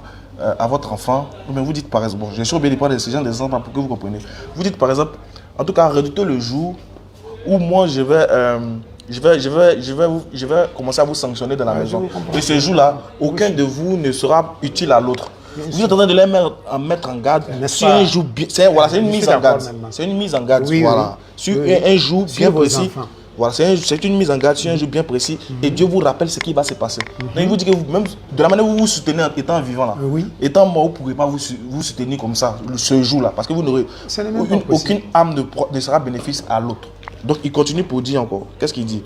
à votre enfant, mais vous dites par exemple, bon, je suis obligé de prendre ce genre d'exemple pour que vous compreniez. Vous dites par exemple, en tout cas, redoutez le jour où moi je vais commencer à vous sanctionner dans la maison. Et ce jour-là, aucun de vous ne sera utile à l'autre. Vous êtes en train de les mettre en garde sur un jour bien. C'est une mise en garde. C'est une mise en garde. Voilà. Sur un jour bien précis. Voilà, c'est une mise en garde sur un jour bien précis. Et Dieu vous rappelle ce qui va se passer. Donc il vous dit que même de la manière où vous vous soutenez étant vivant là, étant mort, vous ne pourrez pas vous soutenir comme ça ce jour-là. Parce que vous n'aurez aucune âme ne sera bénéfice à l'autre. Donc il continue pour dire encore. Qu'est-ce qu'il dit?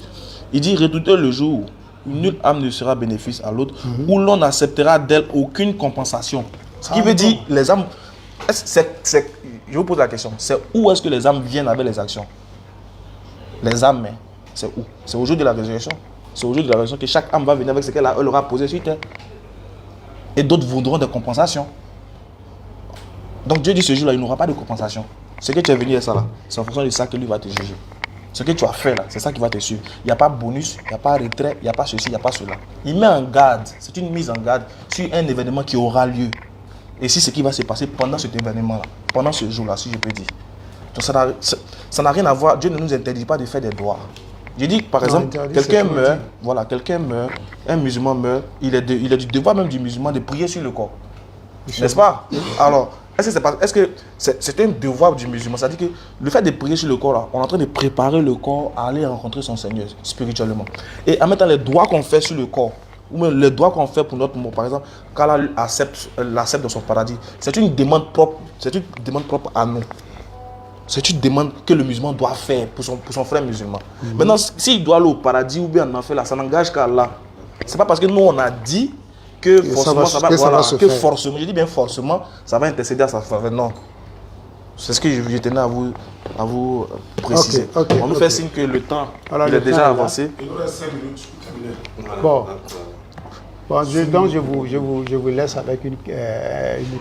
Il dit redoutez le jour où nulle âme ne sera bénéfice à l'autre, où l'on n'acceptera d'elle aucune compensation. Ce qui veut dire les âmes. Je vous pose la question. C'est où est-ce que les âmes viennent avec les actions? Les âmes, c'est où? C'est au jour de la résurrection. C'est au jour de la résurrection que chaque âme va venir avec ce qu'elle aura posé sur terre. Et d'autres voudront des compensations. Donc Dieu dit ce jour-là, il n'aura pas de compensation. Ce que tu es venu à ça là, c'est en fonction de ça que lui va te juger. Ce que tu as fait là, c'est ça qui va te suivre. Il n'y a pas bonus, il n'y a pas retrait, il n'y a pas ceci, il n'y a pas cela. Il met en garde, c'est une mise en garde sur un événement qui aura lieu. Et si ce qui va se passer pendant cet événement-là, pendant ce jour-là, si je peux dire. Donc ça n'a rien à voir, Dieu ne nous interdit pas de faire des doigts. Je dis par exemple, quelqu'un meurt, voilà, quelqu'un meurt, un musulman meurt, il est du devoir même du musulman de prier sur le corps. N'est-ce pas? Alors, est-ce que c'est un devoir du musulman? C'est-à-dire que le fait de prier sur le corps, là, on est en train de préparer le corps à aller rencontrer son Seigneur spirituellement. Et en mettant les doigts qu'on fait sur le corps, ou même les doigts qu'on fait pour notre mort, par exemple, quand Allah l'accepte dans son paradis, c'est une demande propre à nous. C'est une demande que le musulman doit faire pour son frère musulman. Maintenant, s'il doit aller au paradis ou bien en enfer, là, ça n'engage qu'Allah. C'est pas parce que nous on a dit que forcément ça va se faire. Forcément, je dis bien forcément, ça va intercéder à sa faveur. Non. C'est ce que je tenais à vous préciser. On nous fait signe que le temps il est déjà avancé. Il nous reste 5 minutes. Bon, donc je vous laisse avec une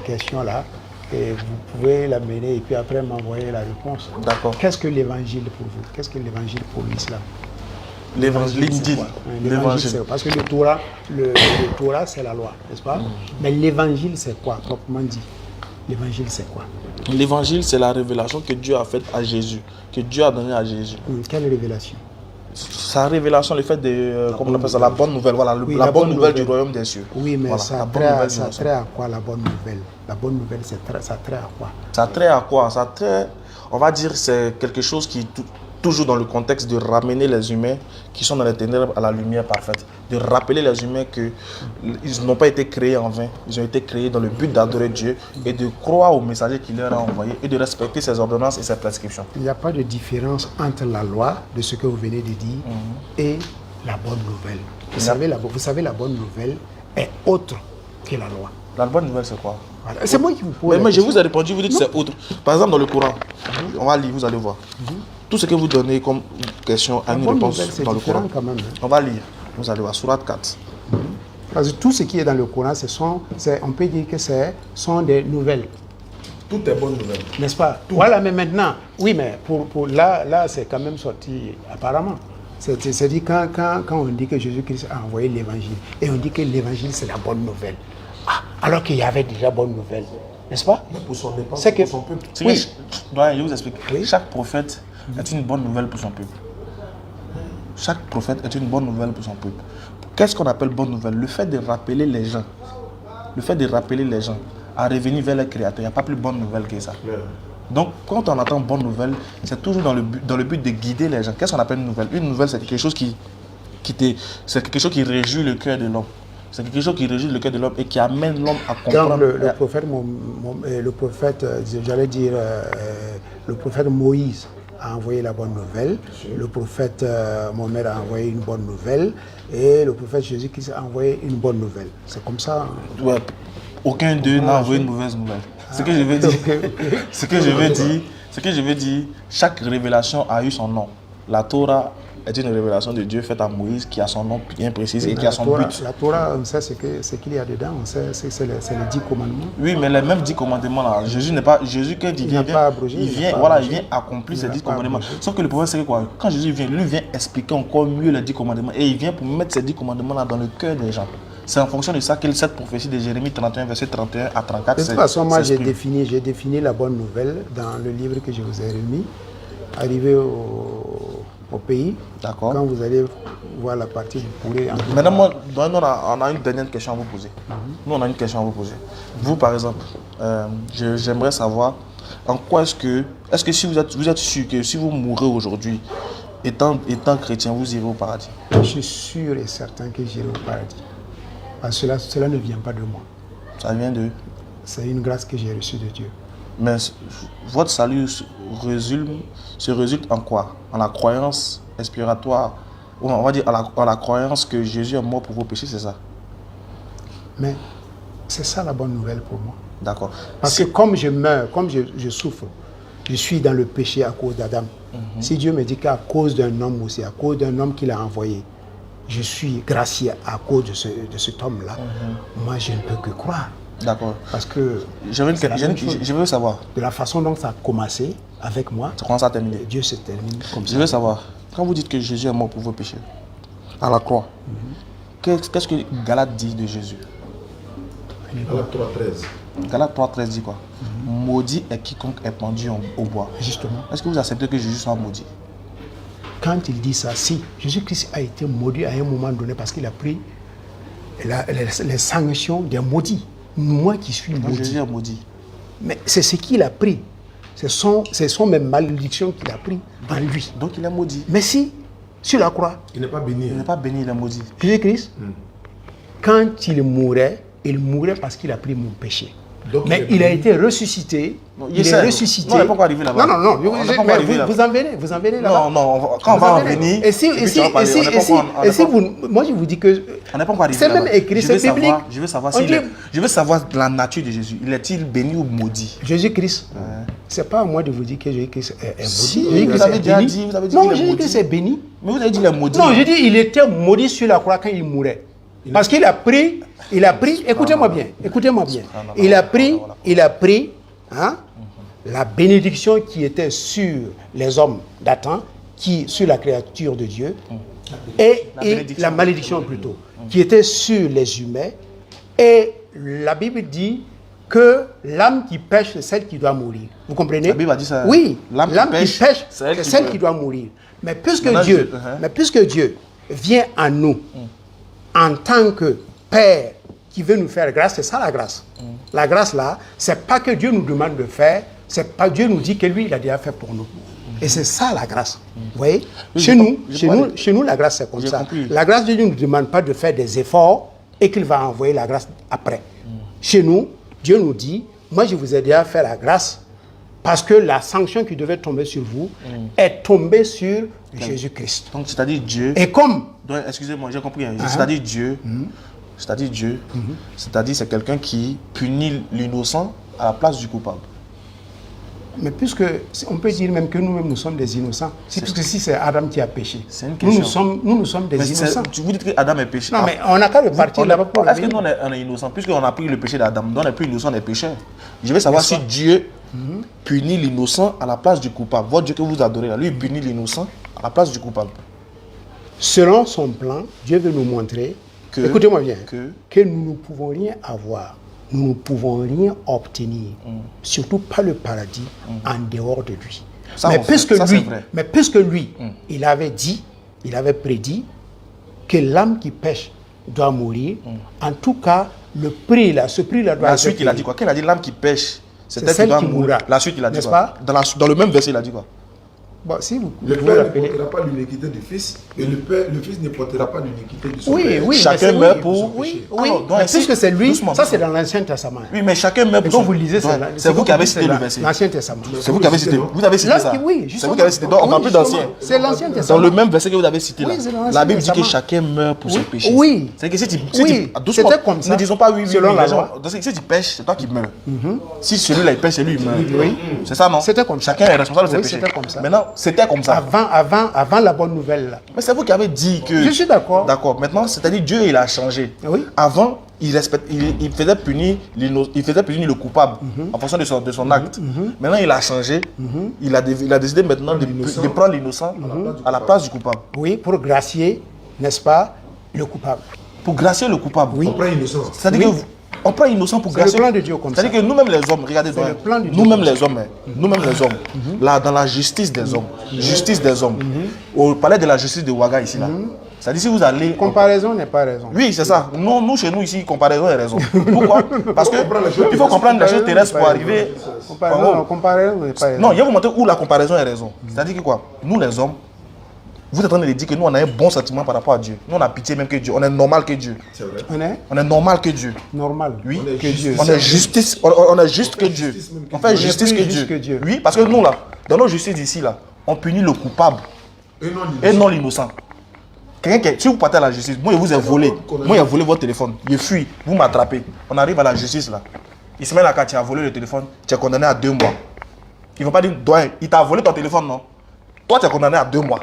question là. Et vous pouvez la mener et puis après m'envoyer la réponse. D'accord. Qu'est-ce que l'évangile pour vous? Qu'est-ce que l'évangile pour l'islam? L'évangile. Parce que le Torah, c'est la loi, n'est-ce pas? Mais l'évangile, c'est quoi, proprement dit? L'évangile, c'est quoi? L'évangile, c'est la révélation que Dieu a faite à Jésus, que Dieu a donnée à Jésus. Quelle révélation? Sa révélation, le fait de, comment on appelle ça, la bonne nouvelle, voilà, la bonne nouvelle du royaume des cieux. Oui, mais voilà, ça a trait à quoi la bonne nouvelle? La bonne nouvelle, ça a trait à quoi? Ça a trait à quoi? Ça a trait, on va dire, c'est quelque chose qui toujours dans le contexte de ramener les humains qui sont dans les ténèbres à la lumière parfaite. De rappeler les humains qu'ils n'ont pas été créés en vain. Ils ont été créés dans le but d'adorer Dieu et de croire au messager qu'il leur a envoyé et de respecter ses ordonnances et ses prescriptions. Il n'y a pas de différence entre la loi, de ce que vous venez de dire, et la bonne nouvelle. Vous savez, la bonne nouvelle est autre que la loi. La bonne nouvelle, c'est quoi? Voilà. C'est moi qui vous pose. Mais je vous ai répondu, vous dites que c'est autre. Par exemple, dans le Coran, on va lire, vous allez voir. Tout ce que vous donnez comme question a une réponse dans le Coran. Quand même, hein. On va lire, vous allez voir, Sourate 4. Parce que tout ce qui est dans le Coran, on peut dire que ce sont des nouvelles. Tout est bonne nouvelle. N'est-ce pas? Voilà, mais maintenant, oui, mais là c'est quand même sorti apparemment. C'est-à-dire quand on dit que Jésus-Christ a envoyé l'évangile, et on dit que l'évangile c'est la bonne nouvelle. Ah, alors qu'il y avait déjà bonne nouvelle, n'est-ce pas? Mais pour son départ, C'est que, pour son peuple. oui. Je vous explique. Oui. Chaque prophète est une bonne nouvelle pour son peuple. Chaque prophète est une bonne nouvelle pour son peuple. Qu'est-ce qu'on appelle bonne nouvelle? Le fait de rappeler les gens. Le fait de rappeler les gens à revenir vers le Créateur. Il n'y a pas plus bonne nouvelle que ça. Donc, quand on entend bonne nouvelle, c'est toujours dans le but de guider les gens. Qu'est-ce qu'on appelle une nouvelle? Une nouvelle, c'est quelque chose c'est quelque chose qui réjouit le cœur de l'homme. C'est quelque chose qui réjouit le cœur de l'homme et qui amène l'homme à comprendre. Le prophète, j'allais dire, le prophète Moïse a envoyé la bonne nouvelle. Le prophète Mohamed a envoyé une bonne nouvelle. Et le prophète Jésus-Christ a envoyé une bonne nouvelle. C'est comme ça. Hein. Ouais, aucun d'eux n'a envoyé une mauvaise nouvelle. Ce que je veux dire, ce que je veux dire, chaque révélation a eu son nom. La Torah est une révélation de Dieu faite à Moïse qui a son nom bien précis et qui a son but. La Torah, on sait ce qu'il y a dedans, on sait c'est les 10 commandements. Oui, mais les mêmes 10 commandements là, Jésus quand il vient accomplir ces 10 commandements. Sauf que le problème c'est que quoi, quand Jésus vient, lui vient expliquer encore mieux les 10 commandements et il vient pour mettre ces 10 commandements là dans le cœur des gens. C'est en fonction de ça que cette prophétie de Jérémie 31, verset 31 à 34. De toute façon, moi j'ai défini la bonne nouvelle dans le livre que je vous ai remis. Arrivé au pays, quand vous allez voir la partie, vous pourrez... Maintenant, on a une dernière question à vous poser. Nous, on a une question à vous poser. Vous, par exemple, j'aimerais savoir en quoi est-ce que si vous êtes sûr que si vous mourrez aujourd'hui, étant chrétien, vous irez au paradis? Je suis sûr et certain que j'irai au paradis. Parce que cela ne vient pas de moi. Ça vient de... C'est une grâce que j'ai reçue de Dieu. Mais votre salut se résulte en quoi? En la croyance expiratoire, ou on va dire à la croyance que Jésus est mort pour vos péchés, c'est ça? Mais c'est ça la bonne nouvelle pour moi. D'accord. Parce que comme je meurs, comme je souffre, je suis dans le péché à cause d'Adam. Si Dieu me dit qu'à cause d'un homme aussi, à cause d'un homme qu'il a envoyé, je suis gracié à cause de cet homme-là, moi je ne peux que croire. D'accord. Parce que je veux savoir. De la façon dont ça a commencé avec moi, ça commence à terminer. Dieu se termine comme ça. Je veux savoir, quand vous dites que Jésus est mort pour vos péchés, à la croix, qu'est-ce que Galate dit de Jésus? Galate 3.13. Galate 3.13 dit quoi? Maudit est quiconque est pendu au bois. Justement. Est-ce que vous acceptez que Jésus soit maudit? Quand il dit ça, si Jésus-Christ a été maudit à un moment donné parce qu'il a pris les sanctions des maudits. Moi qui suis maudit. Jésus est maudit. Mais c'est ce qu'il a pris. Ce sont mes malédictions qu'il a pris en lui. Donc il est maudit. Mais si, sur la croix, il n'est pas béni. Il n'est pas béni, il est maudit. Jésus-Christ, quand il mourait parce qu'il a pris mon péché. Donc, mais il a été ressuscité. Non, il est ressuscité. Non, on n'est pas encore arrivé là-bas. Non. Vous en venez là-bas. Non, quand on va en venir. Moi je vous dis que. On n'est pas encore arrivé. C'est même écrit, c'est biblique. Je veux savoir la nature de Jésus. Il est-il béni ou maudit? Jésus-Christ. C'est pas à moi de vous dire que Jésus-Christ est maudit. Si, vous avez déjà dit. Non, Jésus-Christ est béni. Mais vous avez dit qu'il est maudit. Non, j'ai dit il était maudit sur la croix quand il mourait. Parce qu'il a pris, écoutez-moi bien, il a pris la bénédiction qui était sur les hommes d'Adam, sur la créature de Dieu, et la malédiction plutôt, qui était sur les humains. Et la Bible dit que l'âme qui pêche, c'est celle qui doit mourir. Vous comprenez? La Bible a dit ça. Oui, l'âme qui pêche, c'est celle qui doit mourir. Mais puisque Dieu vient à nous, en tant que Père qui veut nous faire grâce, c'est ça la grâce. La grâce là, c'est pas que Dieu nous demande de faire, c'est pas Dieu nous dit que lui il a déjà fait pour nous. Et c'est ça la grâce. Vous voyez, chez nous, la grâce c'est comme ça. Compris. La grâce de Dieu ne nous demande pas de faire des efforts et qu'il va envoyer la grâce après. Chez nous, Dieu nous dit, moi je vous ai déjà fait la grâce parce que la sanction qui devait tomber sur vous est tombée sur Jésus-Christ. Donc, c'est-à-dire Dieu. Et comme... Donc, excusez-moi, j'ai compris. C'est-à-dire Dieu. C'est-à-dire Dieu. C'est-à-dire c'est quelqu'un qui punit l'innocent à la place du coupable. Mais puisque on peut dire même que nous-mêmes nous sommes des innocents, puisque si c'est Adam qui a péché, C'est une nous question. nous sommes des Mais innocents. vous dites que Adam est péché. Non, mais on n'a qu'à repartir là-bas pour Est-ce que revenir. nous on est innocent? Puisqu'on a pris le péché d'Adam, nous on n'est plus innocent des pécheurs. Je veux savoir si Dieu punit l'innocent à la place du coupable. Votre Dieu que vous adorez là, lui il punit l'innocent à la place du coupable. Selon son plan, Dieu veut nous montrer, Que- écoutez-moi bien, que- que nous ne pouvons rien avoir, nous ne pouvons rien obtenir, surtout pas le paradis, en dehors de lui. Ça, mais, on fait. Ça, c'est vrai. puisque lui, il avait dit, il avait prédit que l'âme qui pêche doit mourir, en tout cas, le prix là, ce prix là doit La être suite il a payé. dit quoi? Quand il a dit l'âme qui pêche, c'est elle celle qui doit qui mourir. mourra. La suite il a dit N'est-ce quoi? pas? Dans le même verset il a dit quoi? Bon, si vous Le vous Père ne rappelez- portera pas l'iniquité du Fils et le Fils ne portera pas l'iniquité de son Oui, Père. oui, Chacun mais c'est- meurt oui, pour- Oui, Ah oui. non, donc Mais ainsi- puisque c'est lui, doucement, ça c'est dans l'Ancien Testament. Oui, mais chacun meurt Et pour quand vous lisez, Ouais. c'est C'est vous qui avez cité le verset. l'Ancien Testament. C'est vous qui avez cité. Vous avez cité ça. Oui, C'est justement. vous qui avez cité. Donc on parle plus Oui, d'ancien. justement. C'est l'Ancien Dans Testament. le même verset que vous avez cité Oui, là, c'est dans l'Ancien la Bible dit que Testament. chacun meurt pour ses péchés. Oui. C'est que si tu Oui, doucement, c'était comme ça. ne disons pas oui, oui, Selon oui, la les gens- loi. donc, si tu pêches, c'est toi qui meurs. Si celui-là il pêche, c'est lui il meurt. Oui. C'est ça non? C'était comme ça. Chacun est responsable de ses Oui, péchés. c'était comme ça. Maintenant, c'était comme ça. Avant la bonne nouvelle là. Mais c'est vous qui avez dit que. Je suis d'accord. D'accord. Maintenant, c'est-à-dire Dieu il a changé. Oui. Avant, il faisait punir le coupable en fonction de son acte. Maintenant, il a changé. Il a décidé maintenant de prendre l'innocent à la place du coupable. Oui, pour gracier, n'est-ce pas, le coupable. Pour gracier le coupable. Oui. On prend innocence. C'est-à-dire on prend innocent pour C'est le gracier. plan de Dieu comme C'est-à-dire ça. que nous-mêmes les hommes, regardez, le plan de Dieu nous-mêmes comme les hommes, là, dans la justice des hommes, au palais de la justice de Ouaga ici là. C'est-à-dire si vous allez. Comparaison n'est pas raison. Oui, c'est ça. Non, nous, chez nous, ici, comparaison est raison. Pourquoi? Parce que comprend les choses il faut comprendre les choses terrestres pour arriver. en haut. Comparaison n'est pas raison. Non, je vais vous montrer où la comparaison est raison. C'est-à-dire que quoi? Nous, les hommes, vous êtes en train de dire que nous, on a un bon sentiment par rapport à Dieu. Nous, on a pitié même que Dieu. On est normal que Dieu. C'est vrai. On est On est normal que Dieu. normal. Oui. Que Dieu. On est justice. On est juste que Dieu. On fait justice plus que juste que Dieu. Dieu. Oui, parce que nous, là, dans nos justices ici, là, on punit le coupable Et non et non l'innocent. Quelqu'un qui, si vous partez à la justice, moi je vous ai volé, moi j'ai volé votre téléphone, je fuis, vous m'attrapez, on arrive à la justice là. Ismaël Aka, tu as volé le téléphone, tu es condamné à 2 mois. Ils vont pas dire, doyen, il t'a volé ton téléphone, non? Toi tu es condamné à 2 mois.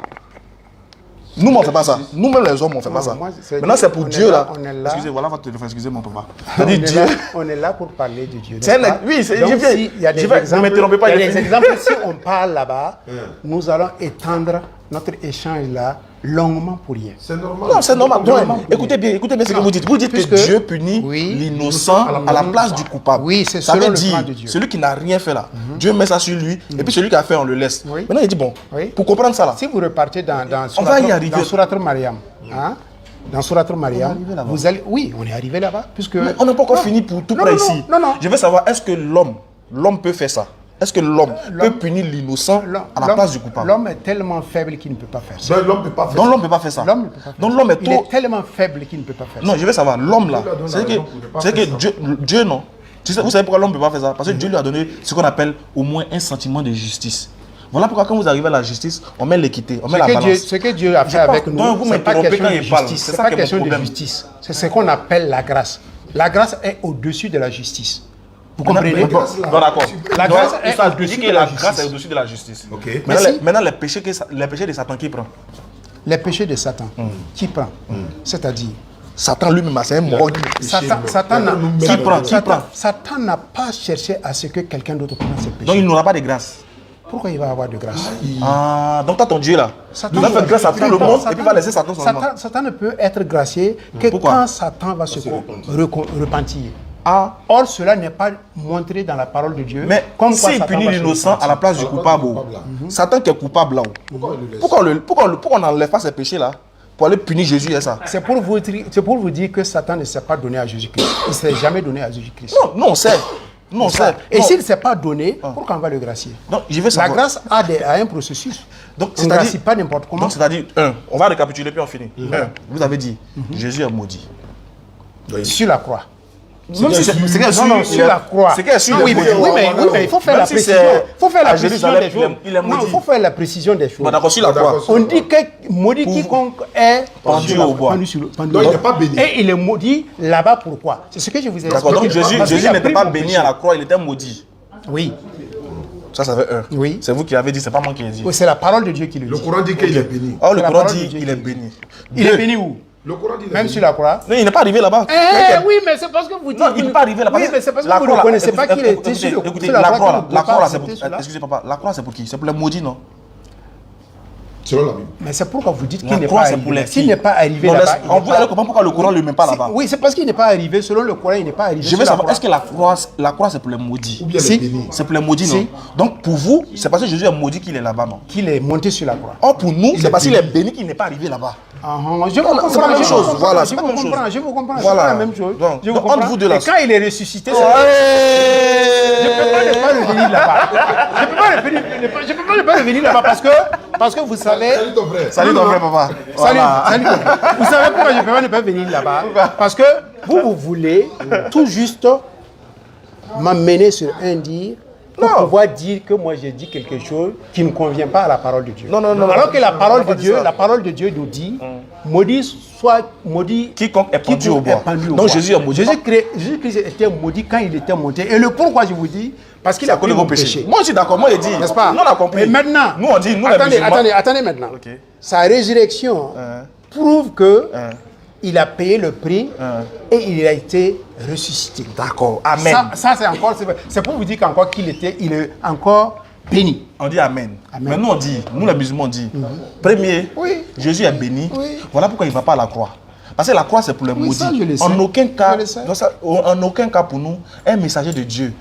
Nous, on ne fait pas ça. Nous-mêmes les hommes, on ne fait pas ça. moi, Maintenant, c'est pour on est Dieu là. là, on est là. Excusez, voilà votre téléphone, excusez mon papa. On C'est-à-dire est, Dieu. là, on est là pour parler de Dieu. C'est n'est-ce pas? oui, c'est- Donc, je viens- si il y a des je vais- vous exemples, m'interrompez pas, il y a il des est fini. exemples. Si on parle là-bas, nous allons étendre notre échange là longuement pour rien. C'est normal. Non, c'est normal. Non, Ouais, non. écoutez bien ce que vous dites. Vous dites Puisque- que Dieu punit Oui. l'innocent à la place du coupable. Oui, c'est ça selon veut le dire, plan de Dieu. celui qui n'a rien fait là, Dieu met ça sur lui, et puis celui qui a fait, on le laisse. Oui. Maintenant, il dit, bon, Oui. pour comprendre ça là, Si vous repartez dans On va y Surat arriver. dans Surat Mariam, hein, dans Surat Mariam, arrivé là-bas. vous allez, oui, on est arrivé là-bas, puisque mais on n'a pas encore Non. fini pour tout Non, près non, ici. non, non. Je veux savoir, est-ce que l'homme peut faire ça? Est-ce que l'homme peut punir l'innocent à la place du coupable? L'homme est tellement faible qu'il ne peut pas faire ça. Donc l'homme ne peut pas faire Donc ça. l'homme ne peut pas faire ça. L'homme ne peut pas faire Donc ça. l'homme est Il trop... est tellement faible qu'il ne peut pas faire ça. Non, je veux savoir, l'homme là, Dieu lui a donné c'est la que, raison pour ne pas c'est que faire Dieu non. Vous savez pourquoi l'homme ne peut pas faire ça? Parce que Dieu lui a donné ce qu'on appelle au moins un sentiment de justice. Voilà pourquoi quand vous arrivez à la justice, on met l'équité, on met la balance. Ce que Dieu a fait Je pense- avec nous, donc vous c'est pas m'interrompez question quand de il parle. justice. C'est C'est ça pas qui est mon question de problème. justice. C'est ce qu'on appelle la grâce. La grâce est au-dessus de la justice. Vous comprenez? Bon, d'accord. La Donc, grâce est il dit au-dessus que de la la grâce justice. est au-dessus de la justice. Ok. Maintenant, Merci. maintenant, les péchés de Satan qui prend. Les péchés de Satan, qui prend? C'est-à-dire, Satan lui-même, c'est un mort. Satan n'a- Qui prend? Qui prend? Satan n'a pas cherché à ce que quelqu'un d'autre prenne ses péchés. Donc il n'aura pas de grâce. Pourquoi il va avoir de grâce? Ah, donc toi ton Dieu là, Satan- il va faire grâce à tout le monde et puis il va laisser Satan seulement. Satan ne peut être gracié que Pourquoi? quand Satan va se repentir. Ah, Or, cela n'est pas montré dans la parole de Dieu. mais comme quoi s'il Satan punit va se l'innocent repentir. à la place du coupable, Satan qui est coupable là, pourquoi on n'enlève pas ces péchés là pour aller punir Jésus et ça? C'est pour vous dire que Satan ne s'est pas donné à Jésus-Christ. Il ne s'est jamais donné à Jésus-Christ. Non, on sait. Non, C'est ça. c'est... Et non. s'il ne s'est pas donné, pourquoi on va le gracier? Donc, je vais La savoir. grâce a un processus. Donc, on ne gracie pas n'importe comment. Donc, c'est-à-dire, on va récapituler puis on finit. Vous avez dit, Jésus est maudit. Sur la croix. Même si c'est qu'elle Non, non, sur la croix. C'est qu'elle suit Non, oui, mais il faut faire Même la si précision. c'est Il faut faire la à précision Jérusalem, des choses. il est Non, maudit. il faut faire la précision des choses. Bon, d'accord, sur la croix. On dit que maudit quiconque est Pendu au bois. pendu pendu Donc, au il bois. n'est pas béni. Et il est maudit là-bas pourquoi? C'est ce que je vous ai D'accord, donc expliqué. Parce Jésus qu'il a n'était pris pas mon béni péché. à la croix, il était maudit. Oui, Ça fait un. Oui. C'est vous qui avez dit, c'est pas moi qui ai dit. oui, c'est la parole de Dieu qui le Le dit. Coran dit qu'il est béni. Or, le C'est la Coran parole de dit Dieu qu'il qui est dit. béni. Il est béni où? Le Coran dit qu'il est Même béni. sur la croix. Non, il n'est pas arrivé là-bas. Oui, mais c'est parce que vous dites. Non, il n'est pas arrivé là-bas. Oui, mais c'est parce que La vous croix, ne connaissez pas qu'il écoutez, était sur écoutez, sur la croix, qu'il ne la pouvait croix, pas là, c'est pour... accepter cela. Excusez papa, la croix, c'est pour qui? C'est pour les maudits, non? Selon la Bible. Mais c'est pourquoi vous dites qu'il La n'est croix, pas c'est pour arrivé. les S'il filles. n'est pas arrivé Non, là-bas. laisse- il on n'est vous pas- allez comprendre pourquoi le Coran ne le met pas là-bas. Oui, c'est parce qu'il n'est pas arrivé. Selon le Coran, il n'est pas arrivé. Je sur veux la savoir, croix. est-ce que la croix, c'est pour les maudits? Ou bien Si. les bénis. C'est pour les maudits, Si. non? Donc, pour vous, c'est parce que Jésus est maudit qu'il est là-bas, non? Qu'il est monté sur la croix. Or, pour nous, Il c'est est parce qu'il est béni. béni qu'il n'est pas arrivé là-bas. Je vous comprends. c'est pas la même je vous chose. comprends, Voilà, je c'est pas vous la même comprends, chose. je vous comprends. C'est Voilà. pas la même chose. Donc, Je vous donc, comprends. entre vous deux, là, Et quand il est ressuscité, je Ouais. ne peux pas le venir là-bas. Je ne peux pas le venir là-bas parce que vous savez. Salut ton frère. Salut, ton frère, papa. Salut, Voilà. salut. Vous savez pourquoi je ne peux pas venir là-bas? Parce que vous voulez tout juste m'amener sur un dire pour pouvoir dire que moi j'ai dit quelque chose qui ne convient pas à la parole de Dieu. Non. Alors que la On parole n'a pas de dit Dieu, ça. la parole de Dieu nous dit, maudit soit maudit Quiconque est pendu au bois. Donc, bois. Jésus est maudit. Jésus-Christ était maudit quand il était monté. Et le pourquoi je vous dis, parce qu'il a À cause pris de vos mon péchés. péché. Moi, je suis d'accord. Moi, il dit. N'est-ce pas? Nous, on a compris. Mais maintenant, Nous, on dit, nous, les attendez, musulmans. attendez maintenant. Ok. Sa résurrection prouve que il a payé le prix et il a été ressuscité. D'accord. Amen. Ça c'est encore, c'est pour vous dire qu'encore il est encore béni. On dit Amen. Amen. Mais nous, on dit, nous, les musulmans, on dit, premier, Oui. Jésus est béni. Oui. Voilà pourquoi il ne va pas à la croix. Parce que la croix, c'est pour les Oui, maudits. ça, je le sais. En aucun cas, Je le sais. dans ça- en aucun cas pour nous, un messager de Dieu.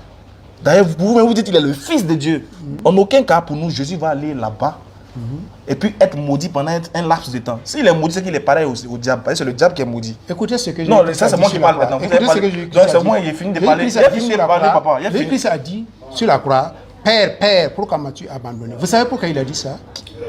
D'ailleurs, vous-même, vous dites qu'il est le Fils de Dieu. En aucun cas pour nous, Jésus va aller là-bas et puis être maudit pendant un laps de temps. S'il est maudit, c'est qu'il est pareil au diable. Parce que c'est le diable qui est maudit. Écoutez ce que Non, Jésus-Christ ça, a c'est dit moi sur qui la parle croix. maintenant. Vous Écoutez avez ce que parlé. Jésus-Christ Donc, a c'est dit. moi, il est fini de parler. Jésus-Christ Il a a dit fini sur de la parler, croix- papa. Il a fini. Jésus-Christ a dit sur la croix, Père, pourquoi m'as-tu abandonné? Vous savez pourquoi il a dit ça?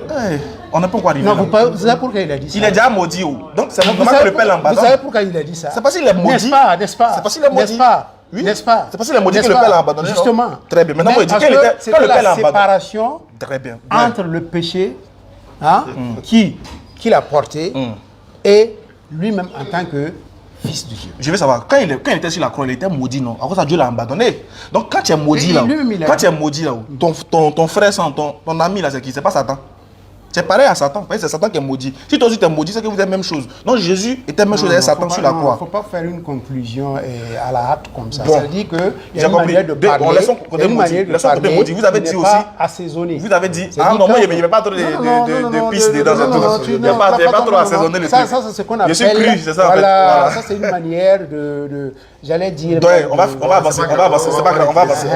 Eh, on n'est pas encore arrivé Non, là. vous savez pourquoi il a dit ça? Il est déjà maudit. Donc, c'est Vous normal que savez, le Père vous l'abandonne. savez pourquoi il a dit ça? C'est parce qu'il est maudit. N'est-ce pas? N'est-ce pas? C'est parce qu'il est maudit. N'est-ce pas? Oui. N'est-ce pas? C'est parce qu'il est maudit N'est-ce que le pas? Père l'a abandonné, non? Justement. Très bien. Maintenant, Mais moi, il dit parce qu'il que était- c'est quand le la Père l'a abandonné. séparation Très bien. entre le péché qu'il a porté et lui-même en tant que fils de Dieu. Je veux savoir, quand il était sur la croix, il était maudit, non? À cause de Dieu l'a abandonné. Donc, quand tu es maudit, Et là, lui-même, il a quand dit. tu es maudit, là, ton frère, ton ami, là, c'est qui? C'est pas Satan. C'est pareil à Satan. C'est Satan qui est maudit. Si toi aussi tu es maudit, c'est que vous êtes la même chose. Donc, Jésus était la même chose avec Satan sur la Il ne croix. faut pas faire une conclusion à la hâte comme ça. Bon. Ça veut dire qu'il y J'ai a une compris. manière de Bon, parler. laissons il y a une côté manière maudit. de Laissons côté parler maudit. Vous avez qui dit n'est aussi- pas assaisonné. Vous avez dit, C'est ah dit non, moi, quand- il n'y avait pas trop de pistes dedans. Il n'y a pas trop non, assaisonné le ça, truc. ça, c'est ce qu'on appelle. Je suis cru, c'est ça en fait. Voilà, Voilà. ça, c'est une manière de j'allais dire. Donc, on va avancer, c'est pas grave, on va avancer.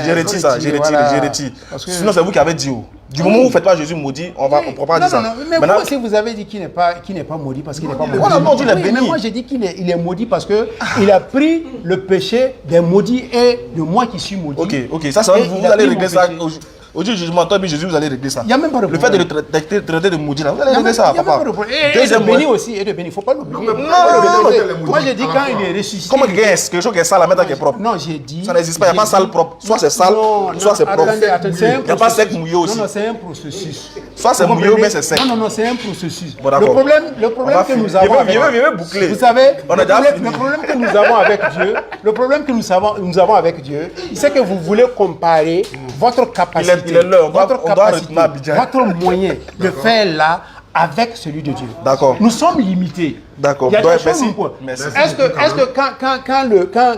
J'ai Ouais, retiré ça, j'ai retiré, voilà. j'ai retiré. Parce que- Sinon, c'est vous qui avez dit. Du moment où vous ne faites pas Jésus maudit, on ne pourra pas dire ça. Non, mais Maintenant, vous aussi, vous avez dit qu'il n'est pas maudit parce qu'il n'est pas maudit. Voilà, non, on dit il est Oui, béni. mais moi, j'ai dit qu'il est maudit parce qu'il a pris le péché des maudits et de moi qui suis maudit. ok, ça, va, Et vous il a allez pris régler mon ça. péché. Au jour du jugement, toi, puis Jésus, vous allez régler ça. Il y a même pas de Le fait de problème. le traiter de maudit, là, vous allez Il y a régler même- ça, il y a papa. même pas de problème. Et de Deuxième béni point. aussi, et de béni. Il ne faut pas l'oublier. non, non, Moi, j'ai dit quand il est ressuscité. Comment quelqu'un est quelque chose qui est sale à mettre qui est propre? Non, j'ai dit. Ça n'existe pas, il n'y a pas sale propre. Soit c'est sale, Non, soit c'est propre. attendez, c'est un Il n'y a pas processus. sec mouillé aussi. Non, non, c'est un processus. Soit c'est Vous mouillé ou comprenez? bien c'est sec. Non, c'est un processus. Bon, le d'accord. problème On va que finir. nous avons avec... Je veux boucler. Vous savez, On a déjà fini. le problème que nous avons avec Dieu, le problème que nous avons avec Dieu, c'est que vous voulez comparer votre capacité, Il est l'heure. On doit capacité, retourner à Abidjan. votre moyen de faire là avec celui de Dieu. D'accord. Nous sommes limités. D'accord. Il y a Donc, des choses merci. où- Merci. Est-ce que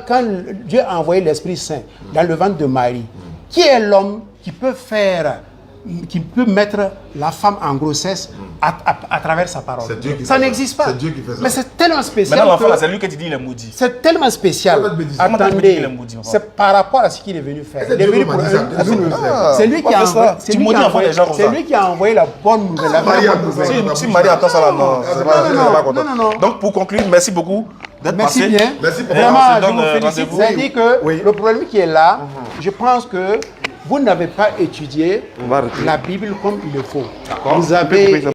quand Dieu a envoyé l'Esprit Saint dans le ventre de Marie, qui est l'homme qui peut mettre la femme en grossesse à travers sa parole? C'est Dieu qui Ça fait ça. n'existe pas. C'est Dieu qui fait ça. Mais c'est tellement spécial. Maintenant, l'enfant, que- là, c'est lui qui te dit il est maudit. c'est tellement spécial. Comment tu me dis ça? Comment tu me dis Attendez, qu'il est maudit, papa? c'est par rapport à ce qu'il est venu faire. Est-ce que Il est Dieu venu m'a pour dit ça? c'est lui qui Pourquoi a ça? envoyé. Tu maudis enfant des gens comme C'est ça. lui qui a envoyé la bonne nouvelle. La Marie bonne a nouvelle. besoin. Si Marie attend ça là, non, c'est pas content. non. Donc pour conclure, merci beaucoup. d'être Merci passé. bien. Merci pour Vraiment, on se je donne vous félicite. rendez-vous. C'est-à-dire que Oui. le problème qui est là, je pense que vous n'avez pas étudié On va arrêter. la Bible comme il le faut. D'accord. Vous avez